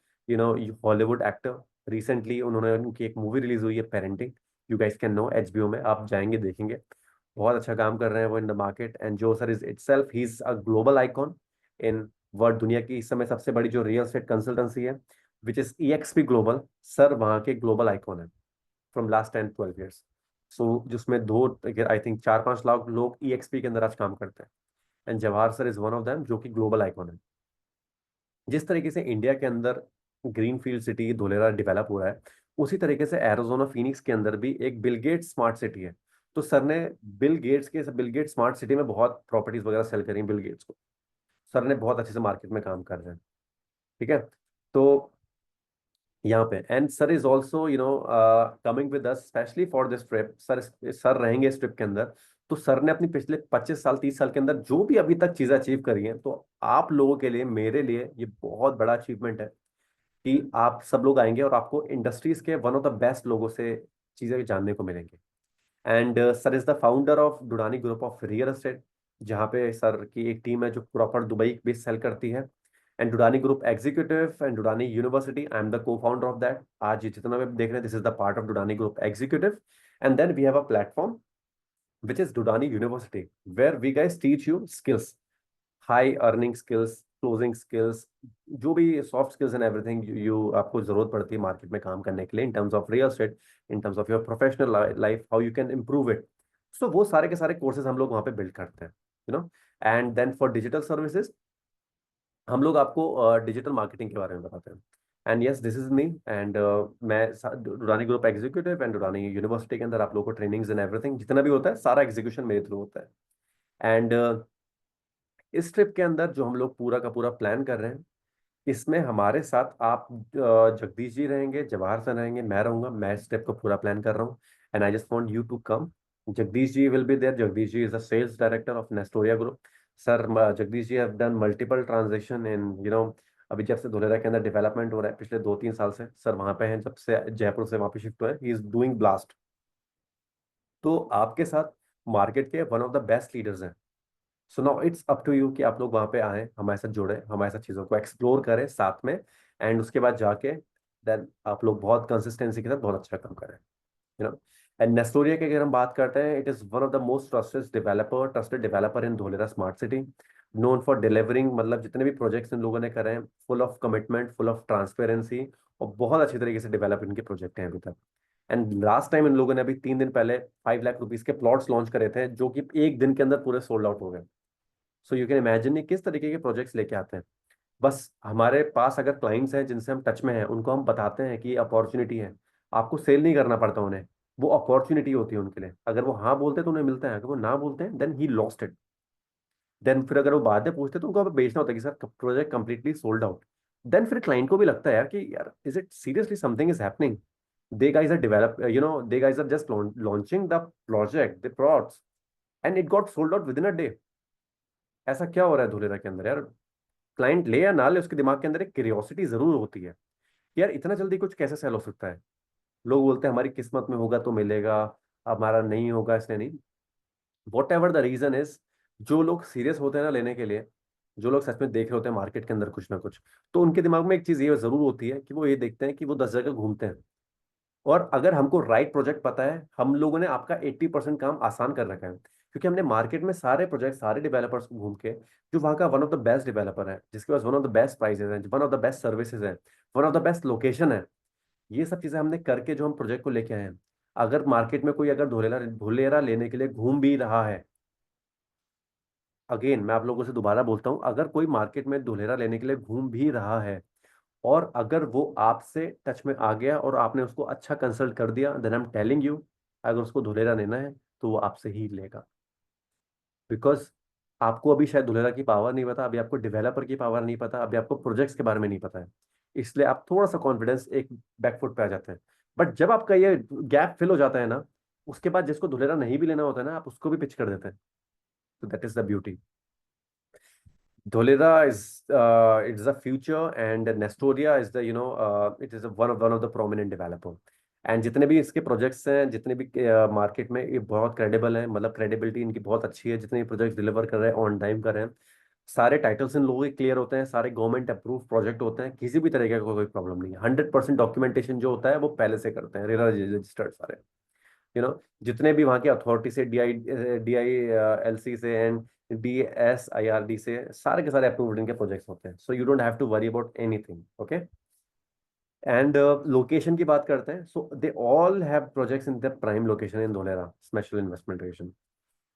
Hollywood actor. Recently उन्होंने, उनकी एक मूवी रिलीज हुई है parenting, you guys can know, HBO में आप जाएंगे देखेंगे। बहुत अच्छा काम कर रहे हैं वो इन द मार्केट, एंड जो sir is itself he is a global icon in world. दुनिया की इस समय सबसे बड़ी जो रियल एस्टेट कंसल्टेंसी है which is EXP global, sir वहाँ के ग्लोबल आइकॉन है फ्रॉम लास्ट 10-12 years। सो जिसमें दो आई थिंक 4-5 लाख लोग EXP के अंदर आज काम करते हैं, and Jawahar sir is one of them जो कि ग्लोबल आइकॉन है। जिस तरीके से इंडिया के अंदर green field city Dholera develop हो रहा है, उसी तरीके से एरिजोना फिनिक्स के अंदर भी एक बिल गेट्स स्मार्ट सिटी है। तो सर ने बिल गेट्स स्मार्ट सिटी में बहुत प्रॉपर्टीज वगैरह सेल करी बिल गेट्स को। सर ने बहुत अच्छे से मार्केट में काम कर रहे हैं। ठीक है। तो यहाँ पे and sir is also coming with us specially for this trip. Sir रहेंगे इस ट्रिप के अंदर। तो सर ने अपनी पिछले 25 साल 30 साल के अंदर जो भी अभी तक चीजें अचीव करी हैं, तो आप लोगों के लिए मेरे लिए ये बहुत बड़ा अचीवमेंट है कि आप सब लोग आएंगे और आपको इंडस्ट्रीज के वन ऑफ द बेस्ट लोगों से चीजें जानने को मिलेंगी। And sir is the founder of Dudani group of real estate, जहाँ पे सर की एक टीम है जो प्रॉपर दुबई बेस सेल करती है। And Dudani group executive and Dudani university, I am the co founder of that. आज ये जितना भी आप देख रहे हैं, this is the part of Dudani group executive. And then we have a platform which is Dudani University, where we guys teach you skills, high earning skills, closing skills, जो भी soft skills and everything you आपको जरूरत पड़ती है market में काम करने के लिए, in terms of real estate, in terms of your professional life, how you can improve it. So वो सारे के सारे कोर्सेज हम लोग वहाँ पे बिल्ड करते हैं, you know. And then for digital services हम लोग आपको डिजिटल मार्केटिंग के बारे में बताते हैं। And yes, this is me. And मैं डुडानी group executive and Dudani university के अंदर आप लोगों को ट्रेनिंग्स एंड एवरीथिंग जितना भी होता है, सारा एग्जीक्यूशन मेरे थ्रू होता है। एंड इस ट्रिप के अंदर जो हम लोग पूरा का पूरा प्लान कर रहे हैं, इसमें हमारे साथ आप जगदीश जी रहेंगे, जवाहर सर रहेंगे, मैं रहूंगा। मैं इस ट्रिप को पूरा प्लान कर रहा हूँ, and I just want you to come. Jagdish ji will be there. Jagdish ji is the sales director of Nestoria group. Sir Jagdish ji have done multiple transaction in अभी जब से धोलेरा के अंदर डेवलपमेंट हो रहा है पिछले 2-3 साल से, सर वहां पे हैं। जब से जयपुर से वहां पे शिफ्ट हुआ है, ही इज डूइंग ब्लास्ट। तो आपके साथ मार्केट के one of the best leaders हैं। So now it's up to you कि आप लोग वहां पे आए, हमारे साथ जुड़े, हमारे साथ चीजों को एक्सप्लोर करें साथ में, एंड उसके बाद जाके देन आप लोग बहुत कंसिस्टेंसी के साथ बहुत अच्छा काम करें, यू नो। एंड नेस्टोरिया की अगर हम बात करते हैं, it is one of the most trusted developer in Dholera smart city, known for delivering. मतलब जितने भी प्रोजेक्ट्स इन लोगों ने करे हैं, full of commitment, full of transparency, और बहुत अच्छी तरीके से डेवलप इनके प्रोजेक्ट हैं अभी तक। एंड लास्ट टाइम इन लोगों ने अभी 3 दिन पहले 5 लाख रुपीज के प्लॉट्स लॉन्च करे थे, जो कि एक दिन के अंदर पूरे सोल्ड आउट हो गए। सो यू कैन इमेजिन किस तरीके के प्रोजेक्ट्स लेके आते हैं। बस हमारे पास अगर क्लाइंट्स हैं जिनसे हम टच में हैं, उनको हम बताते हैं कि अपॉर्चुनिटी है, आपको सेल नहीं करना पड़ता उन्हें, वो अपॉर्चुनिटी होती है उनके लिए। अगर वो हाँ बोलते हैं तो उन्हें मिलता है, अगर वो ना बोलते हैं then he lost it. Then फिर अगर वो बाद में पूछते हैं तो उनको अब बेचना होता है कि sir project completely sold out. Then फिर क्लाइंट को भी लगता है यार कि यार is it seriously something is happening, they guys are develop they guys are just launching the project the products and it got sold out within a day. ऐसा क्या हो रहा है धोलेरा के अंदर यार? क्लाइंट ले या ना ले, उसके दिमाग के अंदर एक क्यूरियोसिटी जरूर होती है कि यार इतना जल्दी कुछ कैसे सेल हो सकता है। लोग बोलते हैं हमारी किस्मत में होगा तो मिलेगा, हमारा नहीं होगा इसलिए नहीं। Whatever the reason is, जो लोग सीरियस होते हैं ना लेने के लिए, जो लोग सच में देख रहे होते हैं मार्केट के अंदर कुछ ना कुछ, तो उनके दिमाग में एक चीज ये जरूर होती है कि वो ये देखते हैं कि वो 10 जगह घूमते हैं। और अगर हमको राइट प्रोजेक्ट पता है, हम लोगों ने आपका 80% काम आसान कर रखा है, क्योंकि हमने मार्केट में सारे प्रोजेक्ट सारे डेवलपर्स को घूम के, जो वहाँ का one of the best developer है, जिसके पास one of the best prices हैं, one of the best services है, one of the best location है, ये सब चीजें हमने करके जो हम प्रोजेक्ट को लेके आए हैं। अगर मार्केट में कोई अगर धुलेरा धुलेरा लेने के लिए घूम भी रहा है, अगेन मैं आप लोगों से दोबारा बोलता हूँ, अगर कोई मार्केट में धुलेरा लेने के लिए घूम भी रहा है, और अगर वो आपसे टच में आ गया और आपने उसको अच्छा कंसल्ट कर दिया, then I am telling you, अगर उसको धुलेरा लेना है तो वो आपसे ही लेगा। बिकॉज आपको अभी शायद धुलेरा की पावर नहीं पता, अभी आपको डेवलपर की पावर नहीं पता, अभी आपको प्रोजेक्ट्स के बारे में नहीं पता है, इसलिए आप थोड़ा सा कॉन्फिडेंस एक बैकफुट पे आ जाते हैं। बट जब आपका ये गैप फिल हो जाता है ना, उसके बाद जिसको धुलेरा नहीं भी लेना होता है ना, आप उसको भी पिच कर देते हैं। तो that is the beauty. Dholera is it's the future, and Nestoria is the it is one of the prominent developer. And जितने भी इसके प्रोजेक्ट्स हैं, जितने भी मार्केट में, ये बहुत क्रेडिबल हैं, मतलब क्रेडिबिलिटी इनकी बहुत अच्छी है। जितने भी प्रोजेक्ट्स डिलीवर कर रहे हैं, ऑन टाइम कर रहे हैं, सारे टाइटल्स इन लोगों के क्लियर होते हैं, सारे गवर्नमेंट अप्रूव प्रोजेक्ट होते हैं, किसी भी तरीके का कोई प्रॉब्लम नहीं है। 100% डॉक्यूमेंटेशन जो होता है वो पहले से करते हैं, रेरा रजिस्टर्ड सारे, जितने भी वहाँ के अथॉरिटी से DILC से एंड DSIRD से सारे के सारे अप्रूव्ड इनके प्रोजेक्ट्स होते हैं. So you don't have to worry about anything. Okay. And location की बात करते हैं. So they all have projects in the prime location in Dholera special investment location.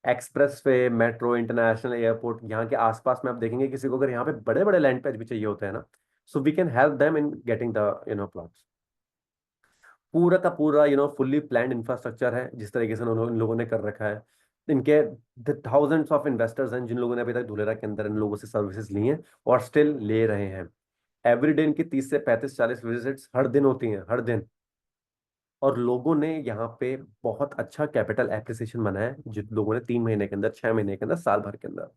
Express way, metro, international airport, यहाँ के आसपास में आप देखेंगे किसी को अगर यहाँ पे बड़े बड़े लैंड पैच भी चाहिए होते हैं ना, so we can help them in getting the plots. पूरा का पूरा फुल्ली प्लान्ड इंफ्रास्ट्रक्चर है जिस तरीके से इन लोगों ने कर रखा है. इनके थाउजेंड्स ऑफ इन्वेस्टर्स हैं जिन लोगों ने अभी तक धुलेरा के अंदर इन लोगों से सर्विसेज ली हैं और स्टिल ले रहे हैं. एवरी डे इनकी 30 से 35-40 विजिट्स हर दिन होती हैं, हर दिन. और लोगों ने यहाँ पे बहुत अच्छा कैपिटल एप्रिसिएशन बनाया है, जिन लोगों ने 3 महीने के अंदर, 6 महीने के अंदर, साल भर के अंदर.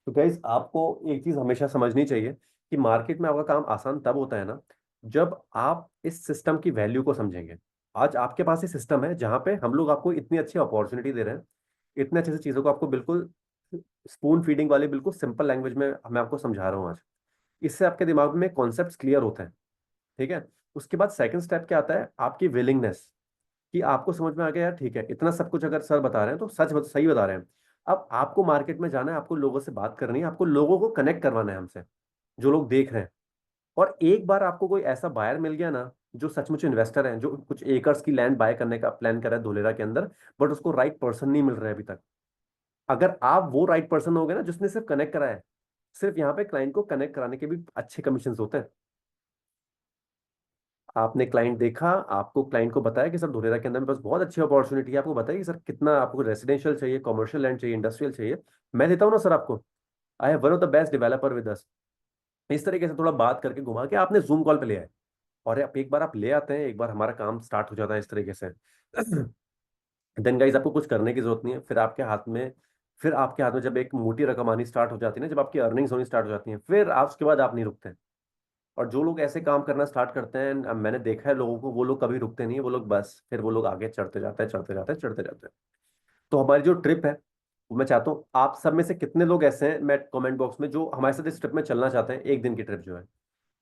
तो गाइज आपको एक चीज हमेशा समझनी चाहिए कि मार्केट में आपका काम आसान तब होता है ना जब आप इस सिस्टम की वैल्यू को समझेंगे. आज आपके पास ये सिस्टम है जहां पे हम लोग आपको इतनी अच्छी अपॉर्चुनिटी दे रहे हैं, इतने अच्छे से चीजों को आपको बिल्कुल स्पून फीडिंग वाले बिल्कुल सिंपल लैंग्वेज में मैं आपको समझा रहा हूँ आज. इससे आपके दिमाग में कॉन्सेप्ट्स क्लियर होते हैं. ठीक है. उसके बाद सेकंड स्टेप क्या आता है, आपकी विलिंगनेस, कि आपको समझ में आ गया यार ठीक है इतना सब कुछ अगर सर बता रहे हैं तो सही बता रहे हैं. अब आपको मार्केट में जाना है, आपको लोगों से बात करनी है, आपको लोगों को कनेक्ट करवाना है हमसे, जो लोग देख रहे हैं. और एक बार आपको कोई ऐसा बायर मिल गया ना जो सचमुच इन्वेस्टर है, जो कुछ एकर्स की लैंड बाय करने का प्लान कर रहा है धोलेरा के अंदर, बट उसको राइट पर्सन नहीं मिल रहा है अभी तक. अगर आप वो राइट पर्सन हो गए ना जिसने सिर्फ कनेक्ट करा है, सिर्फ यहाँ पे क्लाइंट को कनेक्ट कराने के भी अच्छे कमीशन होते हैं. आपने क्लाइंट देखा, आपको क्लाइंट को बताया कि सर धोलेरा के अंदर मेरे पास बहुत अच्छी अपॉर्चुनिटी है, आपको बताइए कि सर कितना आपको रेसिडेंशियल चाहिए, कमर्शियल लैंड चाहिए, इंडस्ट्रियल चाहिए, मैं देता हूँ ना सर आपको. I have one of the best developer with us. इस तरीके से थोड़ा बात करके घुमा के आपने जूम कॉल पे ले आए. और आप एक बार आप ले आते हैं, एक बार हमारा काम स्टार्ट हो जाता है इस तरीके से. देन गाइस आपको कुछ करने की जरूरत नहीं है. फिर आपके हाथ में जब एक मोटी रकम आनी स्टार्ट हो जाती है ना, जब आपकी अर्निंग्स होनी स्टार्ट हो जाती हैं, फिर आप उसके बाद आप नहीं रुकते. और जो लोग ऐसे काम करना स्टार्ट करते हैं, मैंने देखा है लोगों को, वो लोग कभी रुकते नहीं है. वो लोग बस फिर वो लोग आगे चढ़ते जाते हैं, चढ़ते जाते हैं, चढ़ते जाते हैं. तो हमारी जो ट्रिप है, वो मैं चाहता हूँ आप सब में से कितने लोग ऐसे हैं, मैं कमेंट बॉक्स में, जो हमारे साथ इस ट्रिप में चलना चाहते हैं. एक दिन की ट्रिप जो है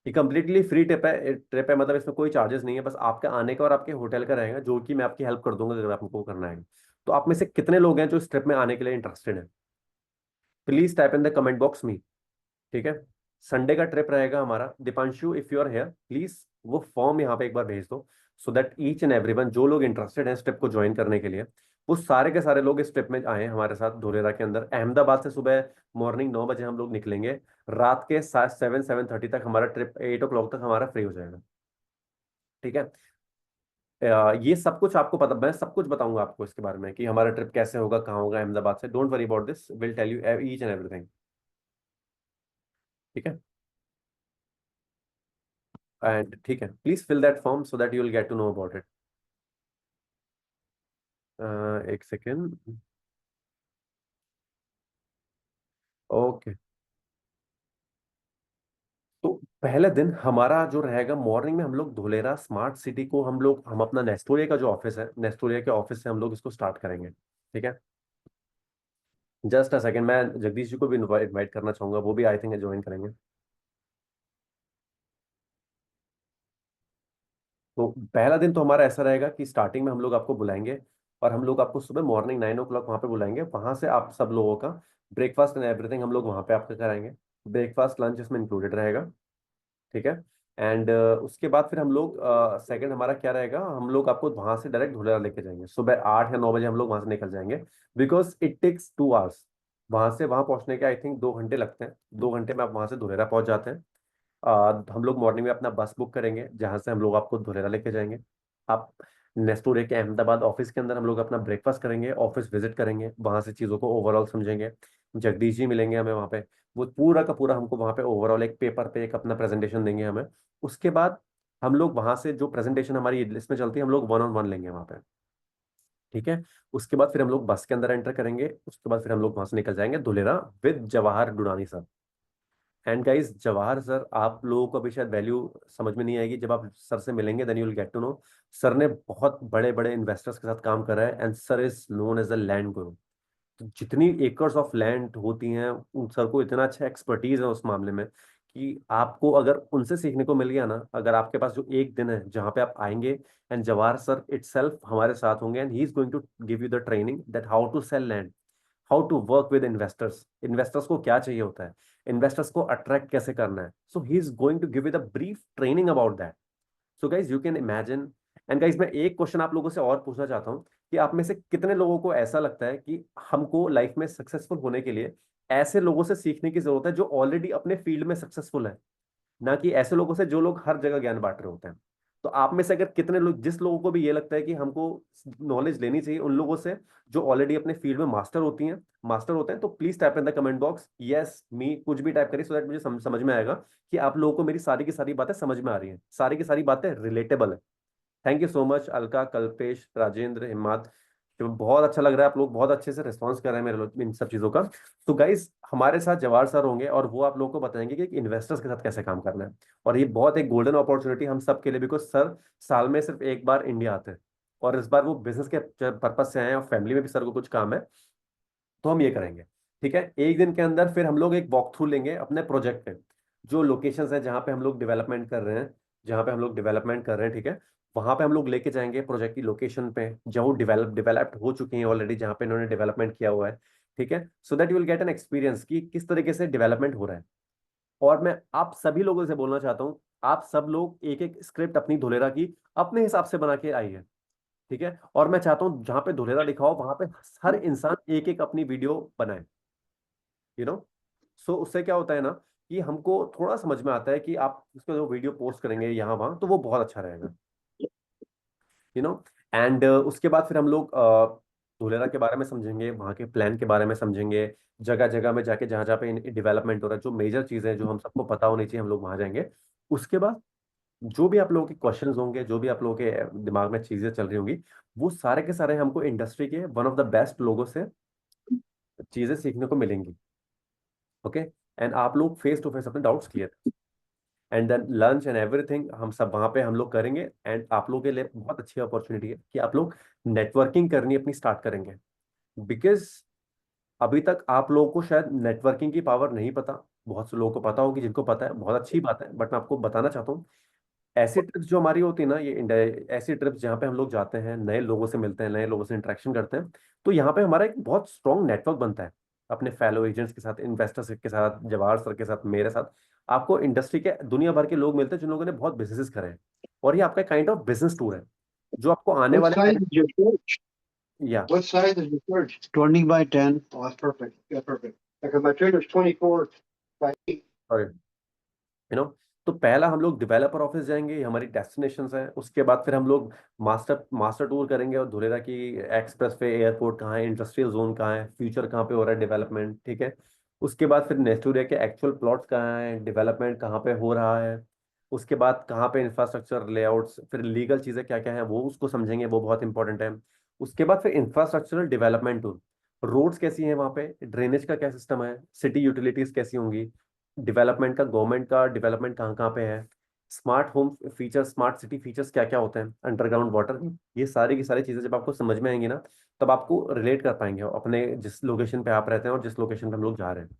ये कंप्लीटली फ्री ट्रिप है, मतलब इसमें कोई चार्जेस नहीं है, बस आपका आने का और आपके होटल का रहेगा, जो कि मैं आपकी हेल्प कर दूंगा अगर आपको करना है. तो आप में से कितने लोग हैं जो इस ट्रिप में आने के लिए इंटरेस्टेड हैं? Please type in the comment box me. ठीक है. संडे का ट्रिप रहेगा हमारा. Deepanshu if you are here please वो फॉर्म यहाँ पे एक बार भेज दो, so that each and everyone जो लोग इंटरेस्टेड हैं इस ट्रिप को ज्वाइन करने के लिए, वो सारे के सारे लोग इस ट्रिप में आए हमारे साथ धोलेरा के अंदर. अहमदाबाद से सुबह मॉर्निंग 9 बजे हम लोग निकलेंगे. रात के 7-7:30 तक हमारा ट्रिप, 8 o'clock तक हमारा फ्री हो जाएगा. ठीक है. ये सब कुछ आपको पता, मैं सब कुछ बताऊंगा आपको इसके बारे में कि हमारा ट्रिप कैसे होगा, कहाँ होगा अहमदाबाद से. Don't worry about this, will tell you each and everything. ठीक है. एंड ठीक है, please fill that form so that you will get to know about it. एक सेकेंड. ओके. तो पहले दिन हमारा जो रहेगा, मॉर्निंग में हम लोग धोलेरा स्मार्ट सिटी को हम अपना नेस्टोरिया का जो ऑफिस है, नेस्टोरिया के ऑफिस से हम लोग इसको स्टार्ट करेंगे. ठीक है. जस्ट अ सेकेंड, मैं जगदीश जी को भी इनवाइट करना चाहूंगा, वो भी आई थिंक ज्वाइन करेंगे. तो पहला दिन तो हमारा ऐसा रहेगा कि स्टार्टिंग में हम लोग आपको बुलाएंगे और हम लोग आपको सुबह मॉर्निंग 9 o'clock वहाँ पे बुलाएंगे. वहाँ से आप सब लोगों का ब्रेकफास्ट एंड एवरीथिंग हम लोग वहाँ पे आपका कराएंगे. ब्रेकफास्ट लंच इसमें इंक्लूडेड रहेगा. ठीक है. एंड उसके बाद फिर हम लोग सेकंड हमारा क्या रहेगा, हम लोग आपको वहाँ से डायरेक्ट धुलेरा लेके जाएंगे. सुबह 8 या 9 बजे हम लोग वहाँ से निकल जाएंगे, बिकॉज इट टेक्स 2 hours. वहाँ से वहाँ पहुँचने के आई थिंक 2 घंटे लगते हैं. 2 घंटे में आप वहाँ से धुलेरा पहुँच जाते हैं. हम लोग मॉर्निंग में अपना बस बुक करेंगे जहाँ से हम लोग आपको धुलेरा लेके जाएंगे. आप नेस्टोरे के अहमदाबाद ऑफिस के अंदर हम लोग अपना ब्रेकफास्ट करेंगे, ऑफिस विजिट करेंगे, वहाँ से चीज़ों को ओवरऑल समझेंगे. जगदीश जी मिलेंगे हमें वहाँ पे, वो पूरा का पूरा हमको वहाँ पे ओवरऑल एक पेपर पे एक अपना प्रेजेंटेशन देंगे हमें. उसके बाद हम लोग वहाँ से जो प्रेजेंटेशन हमारी लिस्ट में चलती है, हम लोग 1-on-1 लेंगे वहाँ पे. ठीक है. उसके बाद फिर हम लोग बस के अंदर एंटर करेंगे. उसके बाद फिर हम लोग वहाँ से निकल जाएंगे Dholera with Jawahar Dudani sir. And guys Jawahar sir, आप लोगों को अभी शायद वैल्यू समझ में नहीं आएगी, जब आप सर से मिलेंगे then you will get to know. Sir ने बहुत बड़े बड़े इन्वेस्टर्स के साथ काम करा है and sir is known as a land guru. तो जितनी एकर्स ऑफ लैंड होती हैं, उन सर को इतना अच्छा एक्सपर्टीज है उस मामले में कि आपको अगर उनसे सीखने को मिल गया ना, अगर आपके पास जो एक दिन है जहां पे आप आएंगे एंड जवाहर सर इटसेल्फ हमारे साथ होंगे and he is going to give you the training that how to sell land, how to work with investors, investors को क्या चाहिए होता है, इन्वेस्टर्स को अट्रैक्ट कैसे करना है, so he is going to give you the brief training about that. So guys you can imagine. And guys मैं एक क्वेश्चन आप लोगों से और पूछना चाहता हूँ कि आप में से कितने लोगों को ऐसा लगता है कि हमको लाइफ में सक्सेसफुल होने के लिए ऐसे लोगों से सीखने की जरूरत है जो ऑलरेडी अपने फील्ड में सक्सेसफुल है, ना कि ऐसे लोगों से जो लोग हर जगह ज्ञान बांट रहे होते हैं। तो आप में से अगर कितने लोग, जिस लोगों को भी ये लगता है कि हमको नॉलेज लेनी चाहिए उन लोगों से जो ऑलरेडी अपने फील्ड में मास्टर होते हैं, तो please type in the comment box yes me, कुछ भी टाइप करिए सो दैट मुझे समझ में आएगा कि आप लोगों को मेरी सारी की सारी बातें समझ में आ रही हैं, सारी की सारी बातें रिलेटेबल है। Thank you so much Alka, Kalpesh, Rajendra, Himad. तो बहुत अच्छा लग रहा है, आप लोग बहुत अच्छे से रिस्पॉन्स कर रहे हैं इन सब चीज़ों का। तो गाइज हमारे साथ जवाहर सर होंगे और वो आप लोगों को बताएंगे कि इन्वेस्टर्स के साथ कैसे काम करना है। और ये बहुत एक गोल्डन अपॉर्चुनिटी हम सब के लिए, बिकॉज सर साल में सिर्फ एक बार इंडिया आते हैं और इस बार वो बिजनेस के पर्पज से आए हैं और फैमिली में भी सर को कुछ काम है, तो हम ये करेंगे। ठीक है, एक दिन के अंदर फिर हम लोग एक वॉक थ्रू लेंगे अपने प्रोजेक्ट पे, जो लोकेशंस है जहाँ पे हम लोग डेवलपमेंट कर रहे हैं, ठीक है, वहां पे हम लोग लेके जाएंगे प्रोजेक्ट की लोकेशन पे जहाँ वो डेवलप्ड हो चुकी हैं ऑलरेडी, जहाँ पे इन्होंने डेवलपमेंट किया हुआ है। ठीक है, सो that you will get an experience कि किस तरीके से डेवलपमेंट हो रहा है। और मैं आप सभी लोगों से बोलना चाहता हूँ, आप सब लोग एक एक स्क्रिप्ट अपनी धुलेरा की अपने हिसाब से बना के आइए। ठीक है, और मैं चाहता हूँ जहां पे धुलेरा लिखा हो वहां पे हर इंसान एक एक अपनी वीडियो बनाए, यू नो। सो उससे क्या होता है ना कि हमको थोड़ा समझ में आता है कि आप उसका जो वीडियो पोस्ट करेंगे यहाँ वहां तो वो बहुत अच्छा रहेगा, यू नो। एंड उसके बाद फिर हम लोग धुलेरा के बारे में समझेंगे, वहाँ के प्लान के बारे में समझेंगे, जगह जगह में जाके जहाँ जहाँ पे डेवलपमेंट हो रहा है, जो मेजर चीज़ें जो हम सबको पता होनी चाहिए, हम लोग वहाँ जाएंगे। उसके बाद जो भी आप लोगों के क्वेश्चंस होंगे, जो भी आप लोगों के दिमाग में चीजें चल रही होंगी, वो सारे के सारे हमको इंडस्ट्री के वन ऑफ द बेस्ट लोगों से चीजें सीखने को मिलेंगी। ओके, एंड आप लोग फेस टू फेस अपने doubts clear, and then lunch and everything हम सब वहां पे हम लोग करेंगे। एंड आप लोगों के लिए बहुत अच्छी अपॉर्चुनिटी है कि आप लोग नेटवर्किंग करनी अपनी स्टार्ट करेंगे, बिकॉज अभी तक आप लोगों को शायद नेटवर्किंग की पावर नहीं पता, बहुत से लोगों को पता होगी, जिनको पता है बहुत अच्छी बात है, बट मैं आपको बताना चाहता हूँ ऐसी ट्रिप्स जो हमारी होती है ना, ऐसी ट्रिप्स जहाँ पे हम लोग जाते हैं, नए लोगों से मिलते हैं, नए लोगों से इंटरेक्शन करते हैं, तो यहाँ पे हमारा एक बहुत स्ट्रॉन्ग नेटवर्क बनता है अपने फेलो एजेंट्स के साथ, इन्वेस्टर्स के साथ, जवाहर सर के साथ, मेरे साथ। आपको इंडस्ट्री के दुनिया भर के लोग मिलते हैं जिन लोगों ने बहुत बिजनेसेस करे हैं, और ये आपका काइंड ऑफ बिजनेस टूर है जो आपको आने What वाले size time. is your church? या What size is your church? 20 by 10. Oh, that's perfect. Yeah, perfect. Because my trailer's 24 by 8. You know, तो पहला हम लोग डेवलपर ऑफिस जाएंगे, ये हमारी डेस्टिनेशंस हैं। उसके बाद फिर हम लोग मास्टर टूर करेंगे और धुलेरा की एक्सप्रेस वे, एयरपोर्ट कहाँ है, इंडस्ट्रियल जोन कहाँ है, फ्यूचर कहाँ पे हो रहा है डेवलपमेंट। ठीक है, उसके बाद फिर नेस्टूरिया के एक्चुअल प्लॉट्स कहाँ हैं, डेवलपमेंट कहाँ पे हो रहा है, उसके बाद कहाँ पे इंफ्रास्ट्रक्चर लेआउट्स, फिर लीगल चीज़ें क्या क्या है वो उसको समझेंगे, वो बहुत इंपॉर्टेंट है। उसके बाद फिर इंफ्रास्ट्रक्चरल डेवलपमेंट टूर, रोड्स कैसी हैं वहाँ पे, ड्रेनेज का क्या सिस्टम है, सिटी यूटिलिटीज कैसी होंगी, डेवलपमेंट का, गवर्नमेंट का डेवलपमेंट कहाँ कहाँ पे है, smart home features, smart city features क्या क्या होते हैं, अंडरग्राउंड वाटर, ये सारी की सारी चीज़ें जब आपको समझ में आएंगी ना, तब आपको रिलेट कर पाएंगे अपने जिस लोकेशन पे आप रहते हैं और जिस लोकेशन पे हम लोग जा रहे हैं।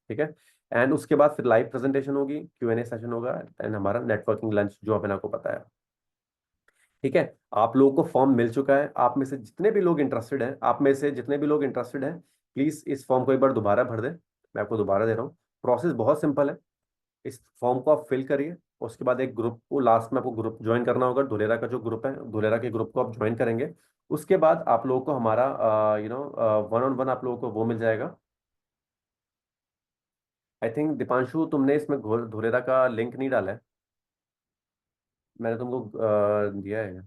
ठीक है, एंड उसके बाद फिर लाइव प्रेजेंटेशन होगी, Q&A सेशन होगा, एंड हमारा नेटवर्किंग लंच जो मैंने आपको बताया। ठीक है, आप लोगों को फॉर्म मिल चुका है, आप में से जितने भी लोग इंटरेस्टेड हैं, प्लीज इस फॉर्म को एक बार दोबारा भर दें। मैं आपको दोबारा दे रहा हूँ, प्रोसेस बहुत सिंपल है। इस फॉर्म को आप फिल करिए, उसके बाद एक ग्रुप को, लास्ट में आपको ग्रुप ज्वाइन करना होगा, धुलेरा का जो ग्रुप है, धुलेरा के ग्रुप को आप ज्वाइन करेंगे। उसके बाद आप लोगों को हमारा वन ऑन वन आप लोगों को वो मिल जाएगा। आई थिंक दीपांशु तुमने इसमें धुलेरा का लिंक नहीं डाला है, मैंने तुमको दिया है।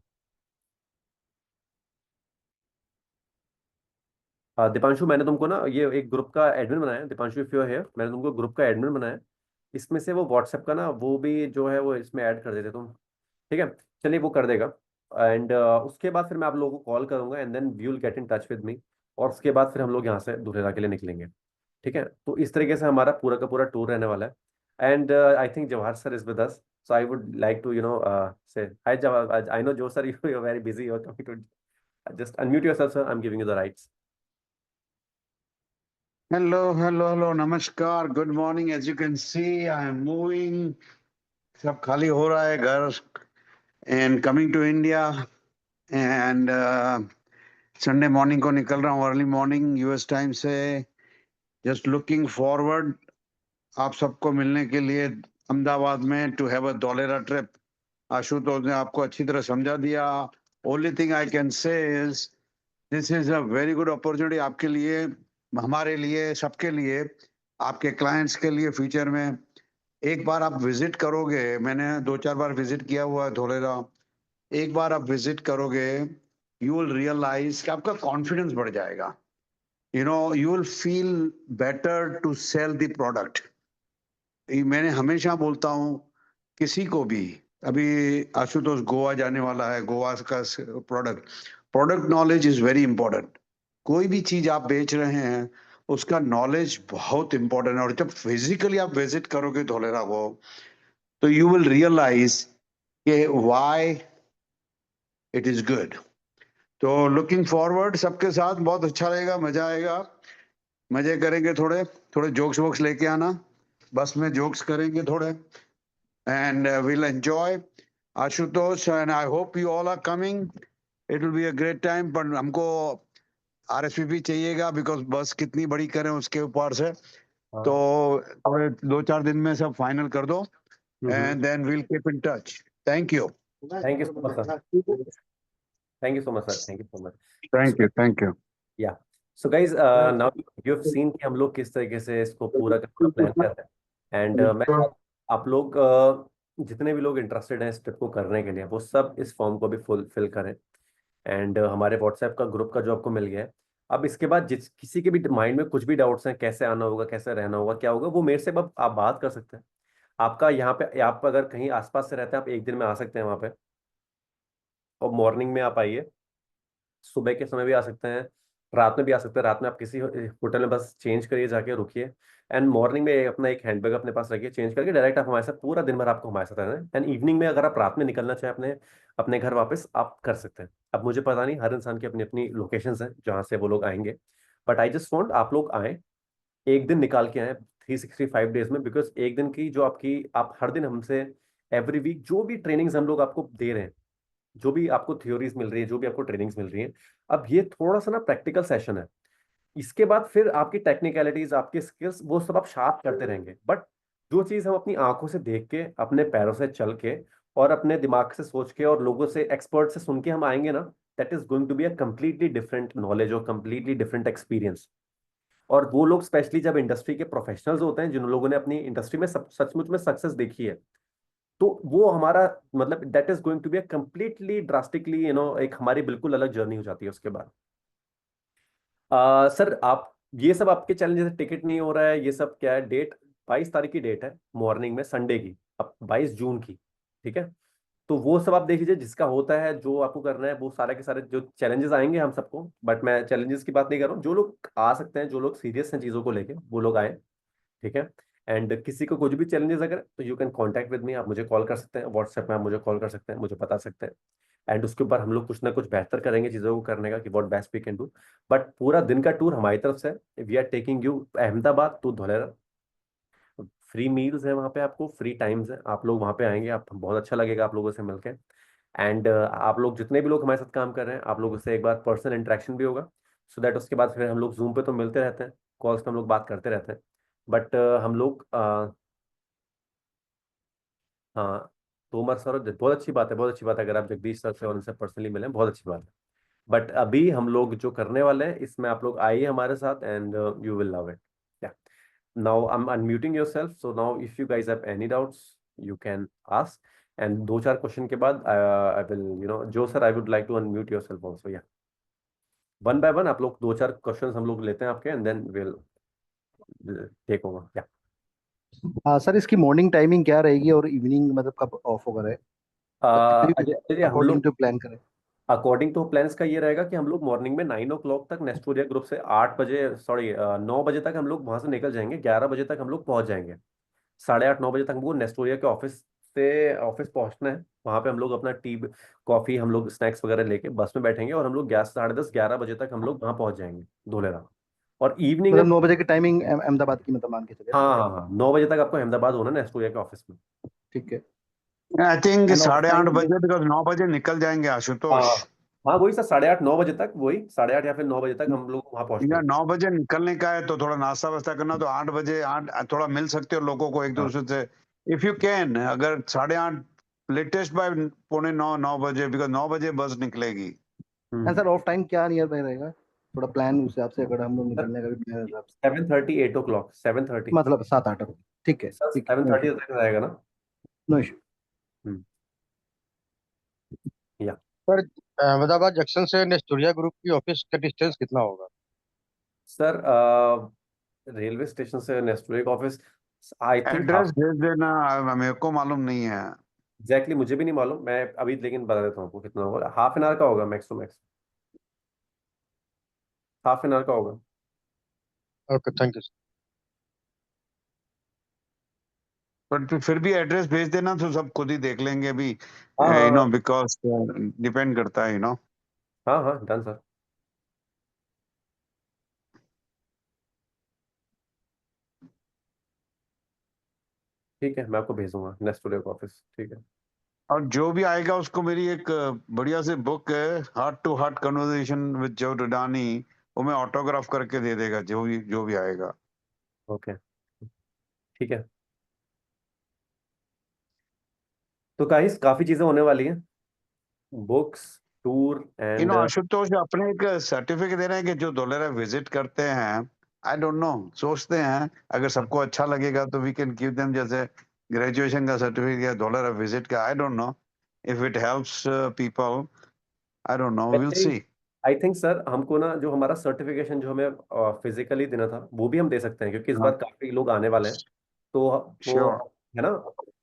दीपांशु मैंने तुमको ना ये एक ग्रुप का एडमिन बनाया है, Deepanshu if you are here, मैंने तुमको ग्रुप का एडमिन बनाया है। इसमें से वो व्हाट्सएप का ना वो भी जो है वो इसमें ऐड कर देते तुम। ठीक है, चलिए वो कर देगा। एंड उसके बाद फिर मैं आप लोगों को कॉल करूंगा and then we will get in touch with me, और उसके बाद फिर हम लोग यहाँ से धुलेरा के लिए निकलेंगे। ठीक है, तो इस तरीके से हमारा पूरा का पूरा टूर रहने वाला है। And I think Jawahar sir is with us, so I would like to say hi Jawahar, I know जो sir you are very busy, you are coming to, just unmute yourself sir, I am giving you the rights. Hello, namaskar, good morning. As you can see, I am moving. सब खाली हो रहा है घर and coming to India and Sunday morning को निकल रहा हूँ early morning US time से. Just looking forward आप सबको मिलने के लिए अहमदाबाद में to have a Dholera trip. Ashutosh ने आपको अच्छी तरह समझा दिया. Only thing I can say is this is a very good opportunity आपके लिए, हमारे लिए, सबके लिए, आपके क्लाइंट्स के लिए फ्यूचर में. एक बार आप विजिट करोगे, मैंने 2-4 बार विजिट किया हुआ है धोलेरा. एक बार आप विजिट करोगे, यू विल रियलाइज कि आपका कॉन्फिडेंस बढ़ जाएगा. You will feel better to sell the product. मैंने हमेशा बोलता हूँ किसी को भी, अभी आशुतोष गोवा जाने वाला है, गोवा का product knowledge is very important. कोई भी चीज आप बेच रहे हैं उसका नॉलेज बहुत इंपॉर्टेंट है. और जब फिजिकली आप विजिट करोगे धोलेरा को तो यू विल रियलाइज कि व्हाई इट इज गुड. तो लुकिंग फॉरवर्ड, सबके साथ बहुत अच्छा रहेगा, मजा आएगा, मजे करेंगे. थोड़े थोड़े जोक्स वोक्स लेके आना, बस में जोक्स करेंगे थोड़े and we'll enjoy. Ashutosh and I hope you all are coming. It will be a great time. पर हमको RSVP चाहिएगा because बस कितनी बड़ी करें उसके ऊपर से. तो थोड़े 2-4 दिन में सब फाइनल कर दो and then we'll keep in touch. Thank you. Thank you so much, sir. Thank you so much, sir. Thank you so much. Thank you. Yeah. So guys, now you have seen कि हम लोग किस तरीके से इसको पूरा plan कर रहे हैं. एंड मैं आप लोग जितने भी लोग इंटरेस्टेड हैं इस ट्रिप को करने के लिए, वो सब इस फॉर्म को भी फिल करें. एंड हमारे व्हाट्सएप का ग्रुप का जो आपको मिल गया है, अब इसके बाद जिस किसी के भी माइंड में कुछ भी डाउट्स हैं, कैसे आना होगा, कैसे रहना होगा, क्या होगा, वो मेरे से अब आप बात कर सकते हैं. आपका यहाँ पे, आप अगर कहीं आसपास से रहते हैं, आप एक दिन में आ सकते हैं वहाँ पे. और मॉर्निंग में आप आइए, सुबह के समय भी आ सकते हैं, रात में भी आ सकते हैं. रात में आप किसी होटल में बस चेंज करिए, जाके रुकिए. एंड मॉर्निंग में अपना एक हैंडबैग अपने पास रखिए, चेंज करके डायरेक्ट आप हमारे साथ पूरा दिन भर आपको हमारे साथ रहना है. एंड इवनिंग में अगर आप रात में निकलना चाहें अपने अपने घर वापस, आप कर सकते हैं. अब मुझे पता नहीं, हर इंसान की अपनी अपनी लोकेशंस हैं जहाँ से वो लोग आएंगे, बट आई जस्ट वांट आप लोग आए, एक दिन निकाल के आए 365 डेज में. बिकॉज एक दिन की जो आपकी, आप हर दिन हमसे एवरी वीक जो भी ट्रेनिंग्स हम लोग आपको दे रहे हैं, जो भी आपको थ्योरीज मिल रही है, जो भी आपको ट्रेनिंग्स मिल रही है, अब ये थोड़ा सा ना प्रैक्टिकल सेशन है. इसके बाद फिर आपकी टेक्निकलिटीज, आपकी स्किल्स, वो सब आप शार्प करते रहेंगे. बट जो चीज हम अपनी आंखों से देख के, अपने पैरों से चल के, और अपने दिमाग से सोच के, और लोगों से, एक्सपर्ट से सुन के हम आएंगे ना, that is going to be a completely different knowledge और कंप्लीटली डिफरेंट एक्सपीरियंस. और वो लोग स्पेशली जब इंडस्ट्री के प्रोफेशनल्स होते हैं, जिन लोगों ने अपनी इंडस्ट्री में सचमुच में सक्सेस देखी है, तो वो हमारा मतलब that is going to be a completely drastically एक हमारी बिल्कुल अलग जर्नी हो जाती है उसके बाद. सर, आप ये सब आपके चैलेंज, जैसे टिकट नहीं हो रहा है, ये सब क्या है? डेट 22 तारीख की डेट है, मॉर्निंग में, संडे की, अब 22 जून की. ठीक है, तो वो सब आप देख लीजिए, जिसका होता है, जो आपको करना है, वो सारे के सारे जो चैलेंजेस आएंगे हम सबको. बट मैं चैलेंजेस की बात नहीं कर रहा हूँ. जो लोग आ सकते हैं, जो लोग सीरियस हैं चीज़ों को लेके, वो लोग आए. ठीक है. एंड किसी को कुछ भी चैलेंजेस अगर, तो you can contact with me. आप मुझे कॉल कर सकते हैं, व्हाट्सएप में आप मुझे कॉल कर सकते हैं, मुझे बता सकते हैं. एंड उसके ऊपर हम लोग कुछ ना कुछ बेहतर करेंगे चीज़ों को करने का, कि what best we can do. But पूरा दिन का टूर हमारी तरफ से, we are taking you Ahmedabad to Dholera. Free meals है वहाँ पे, आपको फ्री टाइम्स है, आप लोग वहाँ पे आएंगे, आप बहुत अच्छा लगेगा आप लोगों से मिलके. एंड आप लोग जितने भी लोग हमारे साथ काम कर रहे हैं, आप लोगों से एक बार पर्सनल इंटरेक्शन भी होगा. सो दैट उसके बाद फिर हम लोग जूम पे तो मिलते रहते हैं, कॉल्स पे हम लोग बात करते रहते हैं. बट हम लोग हाँ, तोमर सर, बहुत अच्छी बात है, बहुत अच्छी बात है. अगर आप जगदीश सर से और उनसे पर्सनली मिलें, बहुत अच्छी बात है. बट अभी हम लोग जो करने वाले हैं, इसमें आप लोग आइए हमारे साथ, and you will love it. Yeah, now I am unmuting yourself. So now if you guys have any doubts, you can ask. And 2-4 question के बाद आई विल, जो sir, I would like to unmute yourself also. Yeah, one by one आप लोग 2-4 questions हम लोग लेते हैं आपके, and then will take over. Yeah, हाँ सर, इसकी मॉर्निंग टाइमिंग क्या रहेगी और इवनिंग मतलब कब ऑफ होगा रहे, अजय, हम अकॉर्डिंग लोग टू प्लान करें. अकॉर्डिंग टू प्लान्स का ये रहेगा कि हम लोग मॉर्निंग में 9 o'clock तक नेस्टोरिया ग्रुप से, 8 बजे, सॉरी 9 बजे तक हम लोग वहां से निकल जाएंगे. 11 बजे तक हम लोग पहुंच जाएंगे. 8:30-9 बजे तक हमको नेस्टोरिया के ऑफिस पहुंचना है. वहां पे हम लोग अपना टी, कॉफी, हम लोग स्नैक्स वगैरह लेके बस में बैठेंगे, और हम लोग 10, 10:30, 11 बजे तक हम लोग वहां पहुंच जाएंगे धोलेरा. और इवनिंग में मतलब 9 बजे की टाइमिंग अहमदाबाद की मतलब मान के चले। हाँ हाँ हाँ 9 बजे तक आपको अहमदाबाद होना है नेस्टोरिया के ऑफिस में। ठीक है। I think end of 8:30 time बजे, बिकॉज 9 बजे निकल जाएंगे हाँ आशुतोष। हाँ वही सर 8:30 9 बजे तक, वही 8:30 या फिर 9 बजे तक हम लोग वहाँ पहुँचना या है। 9 बजे निकलने का है तो थोड़ा नाश्ता वास्ता करना, तो 8 बजे 8 थोड़ा मिल सकते हो लोगों को एक हाँ दूसरे से, इफ यू कैन। अगर 8:30 लेटेस्ट बाय 8:45 9 बजे, बिकॉज 9 बजे बस निकलेगी। एंड सर ऑफ टाइम क्या नियर बाय रहेगा, थोड़ा प्लान उस हिसाब से अगर हम लोग सर निकलने का भी plan है उस हिसाब से। 7:30 8 o'clock 7:30 मतलब 7-8 बजे। ठीक है सर ठीक है, नो 7:30 इशू। तक रहेगा ना। No issue. हम्म, या सर अहमदाबाद जंक्शन से नेस्टोरिया ग्रुप की ऑफिस का डिस्टेंस कितना होगा? सर रेलवे स्टेशन से नेस्टोरिया का office I think address half भेज देना, मेरे को मालूम नहीं है। एग्जैक्टली मुझे भी नहीं मालूम, मैं अभी लेकिन बता देता हूँ आपको कितना होगा। हाफ एन आवर का होगा max to max, half an hour का होगा। Okay, thank you. बट फिर भी एड्रेस भेज देना तो सब खुद ही देख लेंगे अभी, हाँ हाँ यू नो, हाँ बिकॉज डिपेंड करता है, यू नो। हाँ हाँ डन सर। ठीक है मैं आपको भेजूंगा नेस्टोरिया का ऑफिस, ठीक है। और जो भी आएगा उसको मेरी एक बढ़िया सी बुक है, heart to heart conversation with Joe Dudani, वो मैं ऑटोग्राफ करके दे देगा जो भी आएगा। ओके ठीक है। तो गाइस काफी चीजें होने वाली हैं, books, tour you know and Ashutosh, अपने एक सर्टिफिकेट दे रहे हैं कि जो धोलेरा विजिट करते हैं, आई डोंट नो, सोचते हैं अगर सबको अच्छा लगेगा तो वी कैन गिव देम, जैसे ग्रेजुएशन का सर्टिफिकेट धोलेरा विजिट का। I don't know if it helps people, I don't know, will see. I think sir हमको ना जो हमारा सर्टिफिकेशन जो हमें फिजिकली देना था वो भी हम दे सकते हैं, क्योंकि इस हाँ, बार काफी लोग आने वाले हैं। तो वो श्योर। है ना,